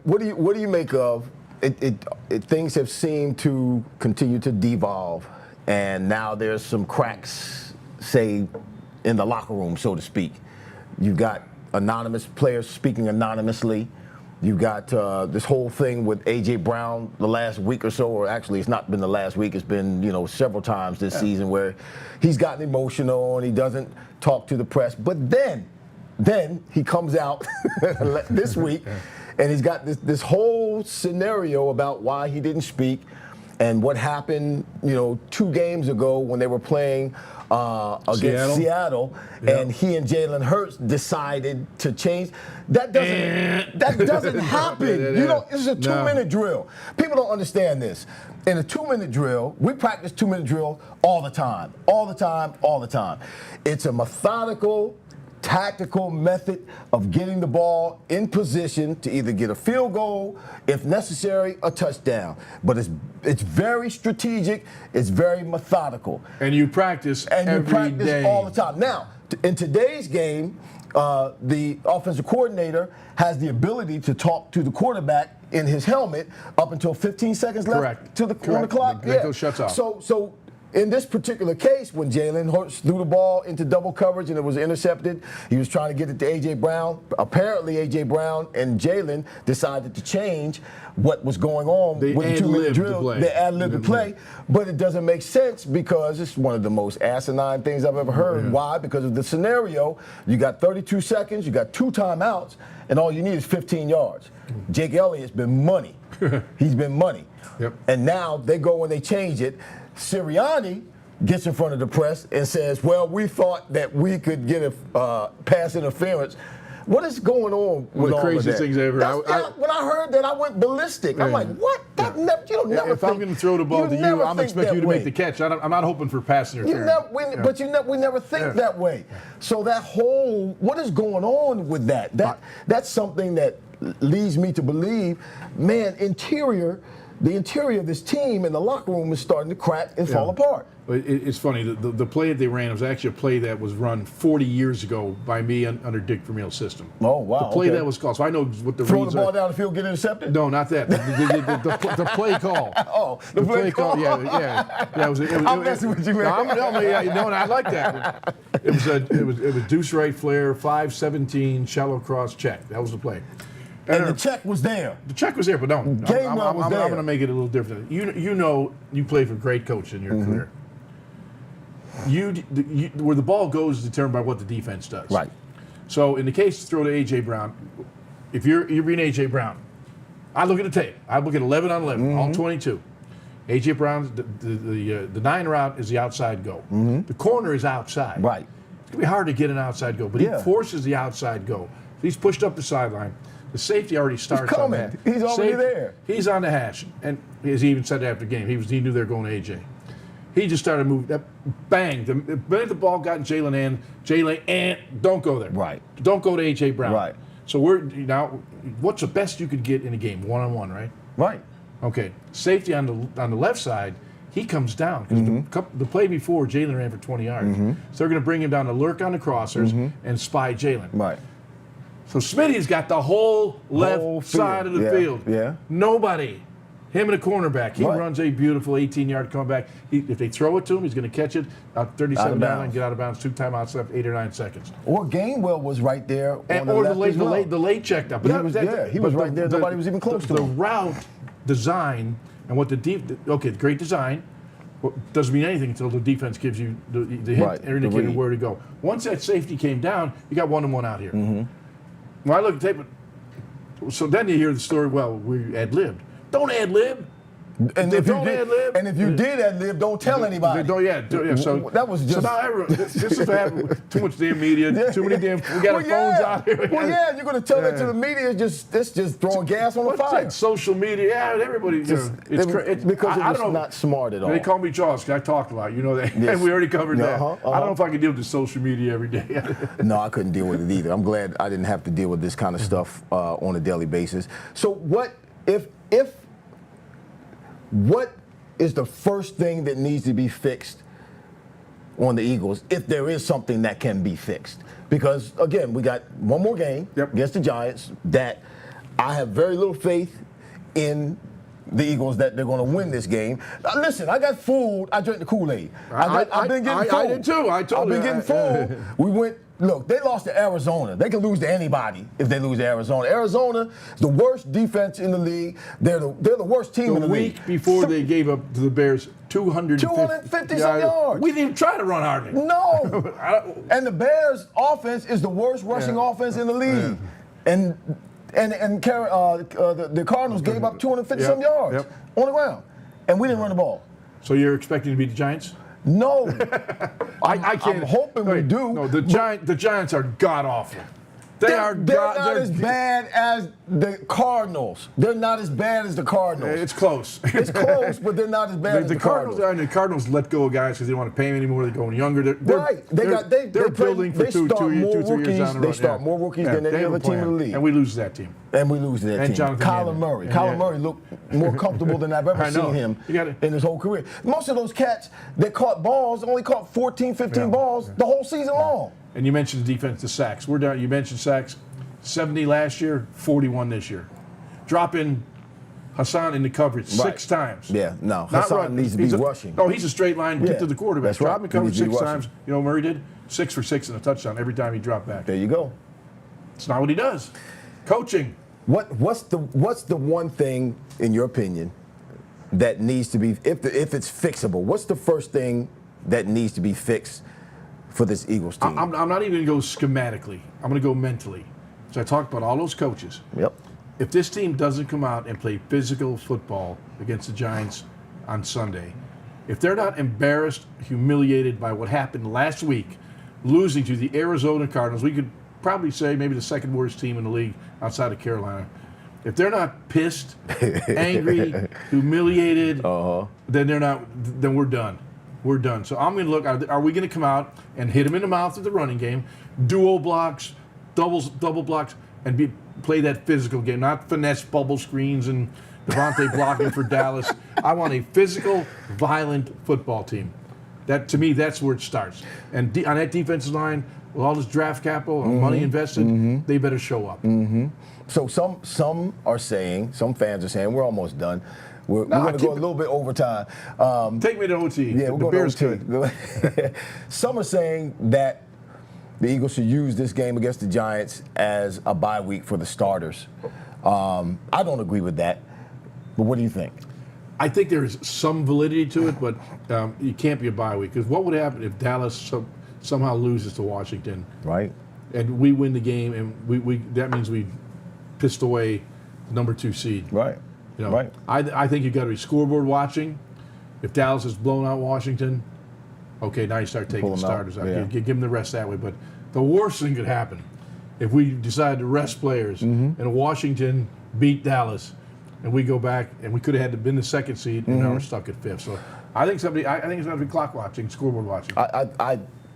What do you make of? Things have seemed to continue to devolve, and now there's some cracks, say, in the locker room, so to speak. You've got anonymous players speaking anonymously. You've got this whole thing with A.J. Brown the last week or so, or actually it's not been the last week, it's been several times this season where he's gotten emotional and he doesn't talk to the press. But then he comes out this week and he's got this whole scenario about why he didn't speak and what happened 2 games ago when they were playing against Seattle, and he and Jalen Hurts decided to change. That doesn't happen. This is a 2-minute drill. People don't understand this. In a 2-minute drill, we practice 2-minute drill all the time. It's a methodical, tactical method of getting the ball in position to either get a field goal, if necessary, a touchdown. But it's very strategic. It's very methodical. And you practice every day. All the time. Now, in today's game, the offensive coordinator has the ability to talk to the quarterback in his helmet up until 15 seconds left on the clock. That shuts off. So in this particular case, when Jalen Hurts threw the ball into double coverage and it was intercepted, he was trying to get it to A.J. Brown. Apparently, A.J. Brown and Jalen decided to change what was going on with the 2-minute drill. They ad-libbed the play. But it doesn't make sense because it's one of the most asinine things I've ever heard. Why? Because of the scenario. You got 32 seconds, you got 2 timeouts, and all you need is 15 yards. Jake Elliott's been money. He's been money. Yep. And now they go and they change it. Sirianni gets in front of the press and says, well, we thought that we could get a pass interference What is going on with One of the all craziest of that? things ever. When I heard that, I went ballistic. I'm like, what? That never, you don't never If I'm going to throw the ball to you, I'm expecting you to make the catch. I'm not hoping for passing interference. But we never think that way. So that whole, what is going on with that? That's something that leads me to believe, man, the interior of this team and the locker room is starting to crack and fall apart. It's funny, the play that they ran was actually a play that was run 40 years ago by me under Dick Vermeil's system. Oh, wow. The play that was called, so I know what the Throw reads the ball are. down the field, get intercepted? No, not that. The play call. Oh, the play call. Yeah. I'm messing with you, man. I like that. It was deuce right flare, 5-17, shallow cross check. That was the play. And the check was there. The check was there, but no. I'm going to make it a little different. You know, you played for a great coach in your career. Where the ball goes is determined by what the defense does. Right. So in the case to throw to A.J. Brown, if you're being A.J. Brown, I look at the tape. I look at 11 on 11, all 22. A.J. Brown, the 9 route is the outside go. The corner is outside. Right. It's going to be hard to get an outside go, but he forces the outside go. He's pushed up the sideline. The safety already starts on that. He's already there. He's on the hash. And as he even said after the game, he knew they were going to A.J. He just started moving. Bang. The minute the ball got in Jalen, don't go there. Right. Don't go to A.J. Brown. Right. So what's the best you could get in a game? One-on-one, right? Right. Okay. Safety on the left side, he comes down. Because the play before, Jalen ran for 20 yards. So they're going to bring him down to lurk on the crossers and spy Jalen. Right. So Smitty's got the whole left side of the field. Yeah. Nobody. Him and a cornerback. He runs a beautiful 18-yard comeback. If they throw it to him, he's going to catch it out 37 down and get out of bounds. 2 timeouts left, 8 or 9 seconds. Or Gainwell was right there. The late checked up. But he was right there. Nobody was even close to him. The route design and what great design doesn't mean anything until the defense gives you the hint or indicator where to go. Once that safety came down, you got 1-on-1 out here. When I look at the tape, so then you hear the story, well, we ad-libbed. Don't ad-lib. And if you did ad-lib, don't tell anybody. So that was just. So now this is happening. Too much damn media. Too many damn. We got our phones out here. You're going to tell that to the media. That's just throwing gas on the fire. Social media. Everybody. Because it's not smart at all. They call me Jaws. I talk a lot. You know that. Yes. And we already covered that. I don't know if I can deal with the social media every day. No, I couldn't deal with it either. I'm glad I didn't have to deal with this kind of stuff on a daily basis. So what is the first thing that needs to be fixed on the Eagles, if there is something that can be fixed? Because, again, we got one more game against the Giants that I have very little faith in the Eagles that they're going to win this game. Listen, I got fooled. I drank the Kool-Aid. I've been getting fooled. I did too. I've been getting fooled. Look, they lost to Arizona. They can lose to anybody if they lose to Arizona. Arizona is the worst defense in the league. They're the worst team in the league. The week before they gave up to the Bears 250 some yards. We didn't even try to run hardly. No. And the Bears' offense is the worst rushing offense in the league. And the Cardinals gave up 250 some yards on the ground. And we didn't run the ball. So you're expecting to beat the Giants? No. I can't. I'm hoping we do. No, the Giants are god-awful. They're not as bad as the Cardinals. They're not as bad as the Cardinals. It's close. It's close, but they're not as bad as the Cardinals. The Cardinals let go of guys because they don't want to pay them anymore. They're going younger. They're building for 2 years on the run. They start more rookies than any other team in the league. And we lose to that team. And Kyler Murray. Kyler Murray looked more comfortable than I've ever seen him in his whole career. Most of those cats that caught balls only caught 14, 15 balls the whole season long. And you mentioned the defense, the sacks. We're down. You mentioned sacks. 70 last year, 41 this year. Dropping Hassan into coverage 6 times. Yeah, no. Hassan needs to be rushing. No, he's a straight line, get to the quarterback. That's right. Drop in coverage 6 times. You know what Murray did? 6 for 6 in a touchdown every time he dropped back. There you go. It's not what he does. Coaching. What's the one thing, in your opinion, that needs to be, if it's fixable, what's the first thing that needs to be fixed for this Eagles team? I'm not even going to go schematically. I'm going to go mentally. So I talked about all those coaches. Yep. If this team doesn't come out and play physical football against the Giants on Sunday, if they're not embarrassed, humiliated by what happened last week, losing to the Arizona Cardinals, we could probably say maybe the second worst team in the league outside of Carolina. If they're not pissed, angry, humiliated, then they're not. Then we're done. We're done. So I'm going to look. Are we going to come out and hit them in the mouth with the running game, duo blocks, double blocks, and play that physical game, not finesse bubble screens and Devontae blocking for Dallas. I want a physical, violent football team. That to me, that's where it starts. And on that defensive line, with all this draft capital and money invested, they better show up. So some are saying, some fans are saying, we're almost done. We're going to go a little bit over time. Take me to OT. Yeah, we're going to OT. Some are saying that the Eagles should use this game against the Giants as a bye week for the starters. I don't agree with that. But what do you think? I think there's some validity to it, but it can't be a bye week. Because what would happen if Dallas somehow loses to Washington? Right. And we win the game, and that means we pissed away the number 2 seed. Right. You know, right. I think you've got to be scoreboard watching. If Dallas has blown out Washington, okay, now you start taking the starters out. Yeah. Give them the rest that way. But the worst thing could happen if we decide to rest players and Washington beat Dallas, and we go back and we could have had to been the 2nd seed, and now we're stuck at 5th. So I think I think it's going to be clock watching, scoreboard watching.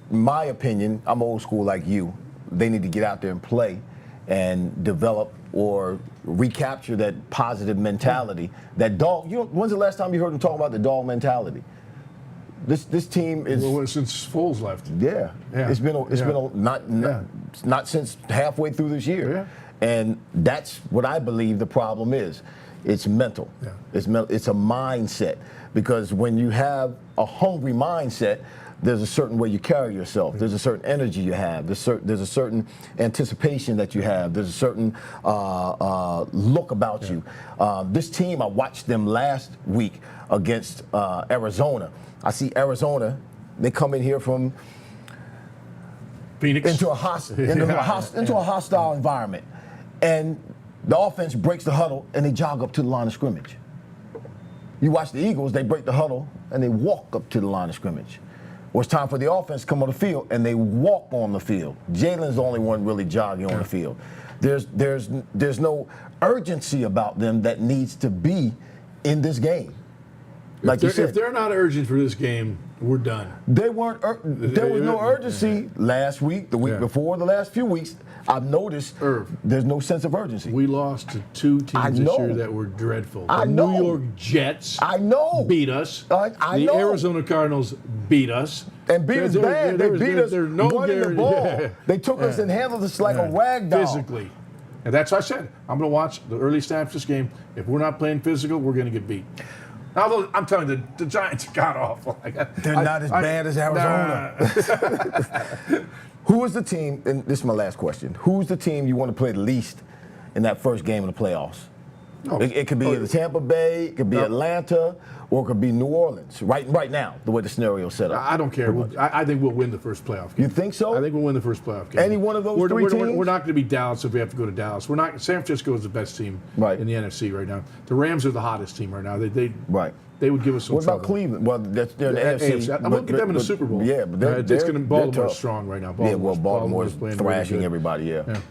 My opinion, I'm old school like you. They need to get out there and play and develop or recapture that positive mentality. That dog. When's the last time you heard them talk about the dog mentality? This team is since Foles left. Yeah. It's been not since halfway through this year. Yeah. And that's what I believe the problem is. It's mental. Yeah. It's a mindset, because when you have a hungry mindset, there's a certain way you carry yourself. There's a certain energy you have. There's a certain anticipation that you have. There's a certain look about you. This team, I watched them last week against Arizona. I see Arizona. They come in here from Phoenix into a hostile environment, and the offense breaks the huddle and they jog up to the line of scrimmage. You watch the Eagles; they break the huddle and they walk up to the line of scrimmage. Well, it's time for the offense to come on the field, and they walk on the field. Jalen's the only one really jogging on the field. There's no urgency about them that needs to be in this game. Like you said, if they're not urgent for this game, we're done. There was no urgency last week, the week before, the last few weeks. I've noticed there's no sense of urgency. We lost to 2 teams this year that were dreadful. The New York Jets beat us. The Arizona Cardinals beat us. And beat us bad. They beat us running the ball. Yeah. They took us and handled us like a rag doll. Physically. And that's what I said. I'm going to watch the early snaps of this game. If we're not playing physical, we're going to get beat. Although I'm telling you, the Giants are god awful. They're not as bad as Arizona. Who is the team, and this is my last question, who's the team you want to play the least in that first game of the playoffs? It could be Tampa Bay, it could be Atlanta, or it could be New Orleans. Right now, the way the scenario is set up. I don't care. I think we'll win the first playoff game. You think so? I think we'll win the first playoff game. Any one of those three teams? We're not going to be Dallas if we have to go to Dallas. We're not. San Francisco is the best team in the NFC right now. The Rams are the hottest team right now. They would give us some trouble. What about Cleveland? Well, they're in the NFC. I'm going to get them in the Super Bowl. Yeah, but Baltimore's strong right now. Baltimore's thrashing everybody. Yeah.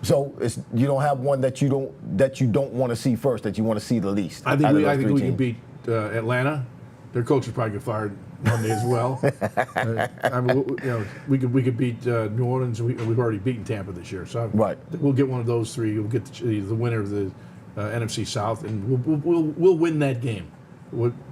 So you don't have one that you don't want to see first, that you want to see the least. I think we can beat Atlanta. Their coach will probably get fired Monday as well. We could beat New Orleans. We've already beaten Tampa this year, so we'll get one of those 3. We'll get the winner of the NFC South, and we'll win that game.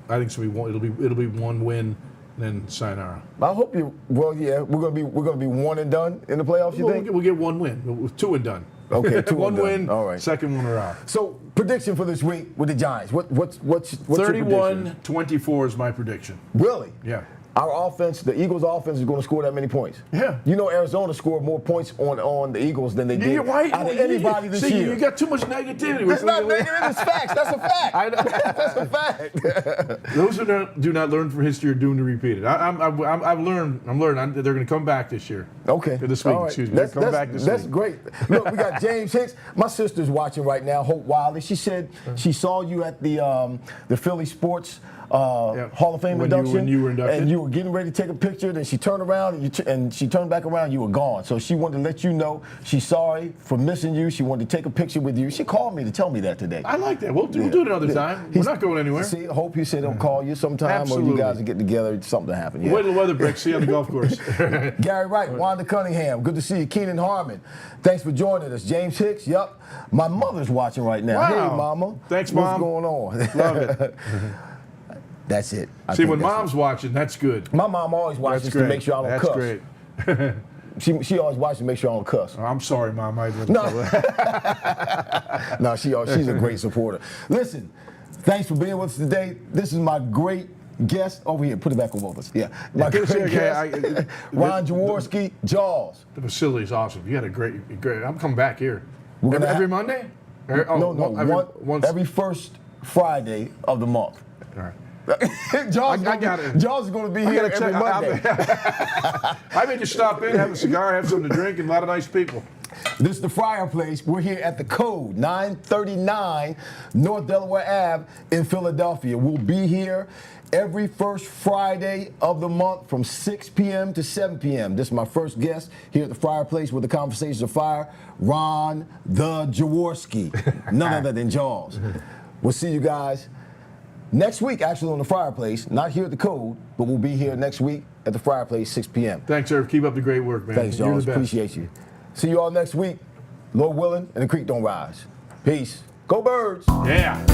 I think it'll be 1 win. Then sayonara. I hope you. Well, yeah, we're gonna be 1 and done in the playoffs. You think? We'll get 1 win. 2 and done. Okay, 2 1 and win. All right. Second one around. So prediction for this week with the Giants. What's your prediction? 31-24 is my prediction. Really? Yeah. Our offense, the Eagles' offense, is going to score that many points. Yeah. You know, Arizona scored more points on the Eagles than they did out of anybody this year. You got too much negativity. It's not negative. It's facts. That's a fact. I know. That's a fact. Those who do not learn from history are doomed to repeat it. I've learned. They're going to come back this year. Okay. This week, right. excuse me. That's great. Look, we got James Hicks. My sister's watching right now, Hope Wiley. She said she saw you at the Philly Sports Hall of Fame induction. When you were inducted. And you were getting ready to take a picture, then she turned around and she turned back around, you were gone. So she wanted to let you know she's sorry for missing you. She wanted to take a picture with you. She called me to tell me that today. I like that. We'll do it another time. We're not going anywhere. See, I hope he said he'll call you sometime Absolutely. or you guys will get together, something to happen. Yeah. Wait till the weather breaks, see you on the golf course. Gary Wright, Wanda Cunningham, good to see you. Keenan Harmon, thanks for joining us. James Hicks, yep. My mother's watching right now. Wow. Hey, Mama. Thanks, What's Mom. going on? Love it. That's it. See, when Mom's watching, that's good. My mom always watches That's to great. make sure I don't cuss. That's great. She always watches to make sure I don't cuss. I'm sorry, Mom. I didn't. No, no, she's a great supporter. Listen, thanks for being with us today. This is my great guest over here. Put it back over us. Yeah, my great guest, Ron Jaworski, Jaws. The facility's awesome. You had a great. I'm coming back here. We're Every Monday? Every first Friday of the month. All right. Jaws, I got it. Jaws is going to be here every Monday. I may just stop in, have a cigar, have something to drink, and a lot of nice people. This is the Fryar Place. We're here at the Code, 939 North Delaware Ave in Philadelphia. We'll be here every first Friday of the month from 6 p.m. to 7 p.m. This is my first guest here at the Fryar Place with the Conversations of Fire, Ron the Jaworski, none other than Jaws. We'll see you guys next week, actually, on the Fryar Place. Not here at the Code, but we'll be here next week at the Fryar Place, 6 p.m. Thanks, sir. Keep up the great work, man. Thanks, You're Jaws. the best. Appreciate you. See you all next week. Lord willing, and the creek don't rise. Peace. Go Birds. Yeah.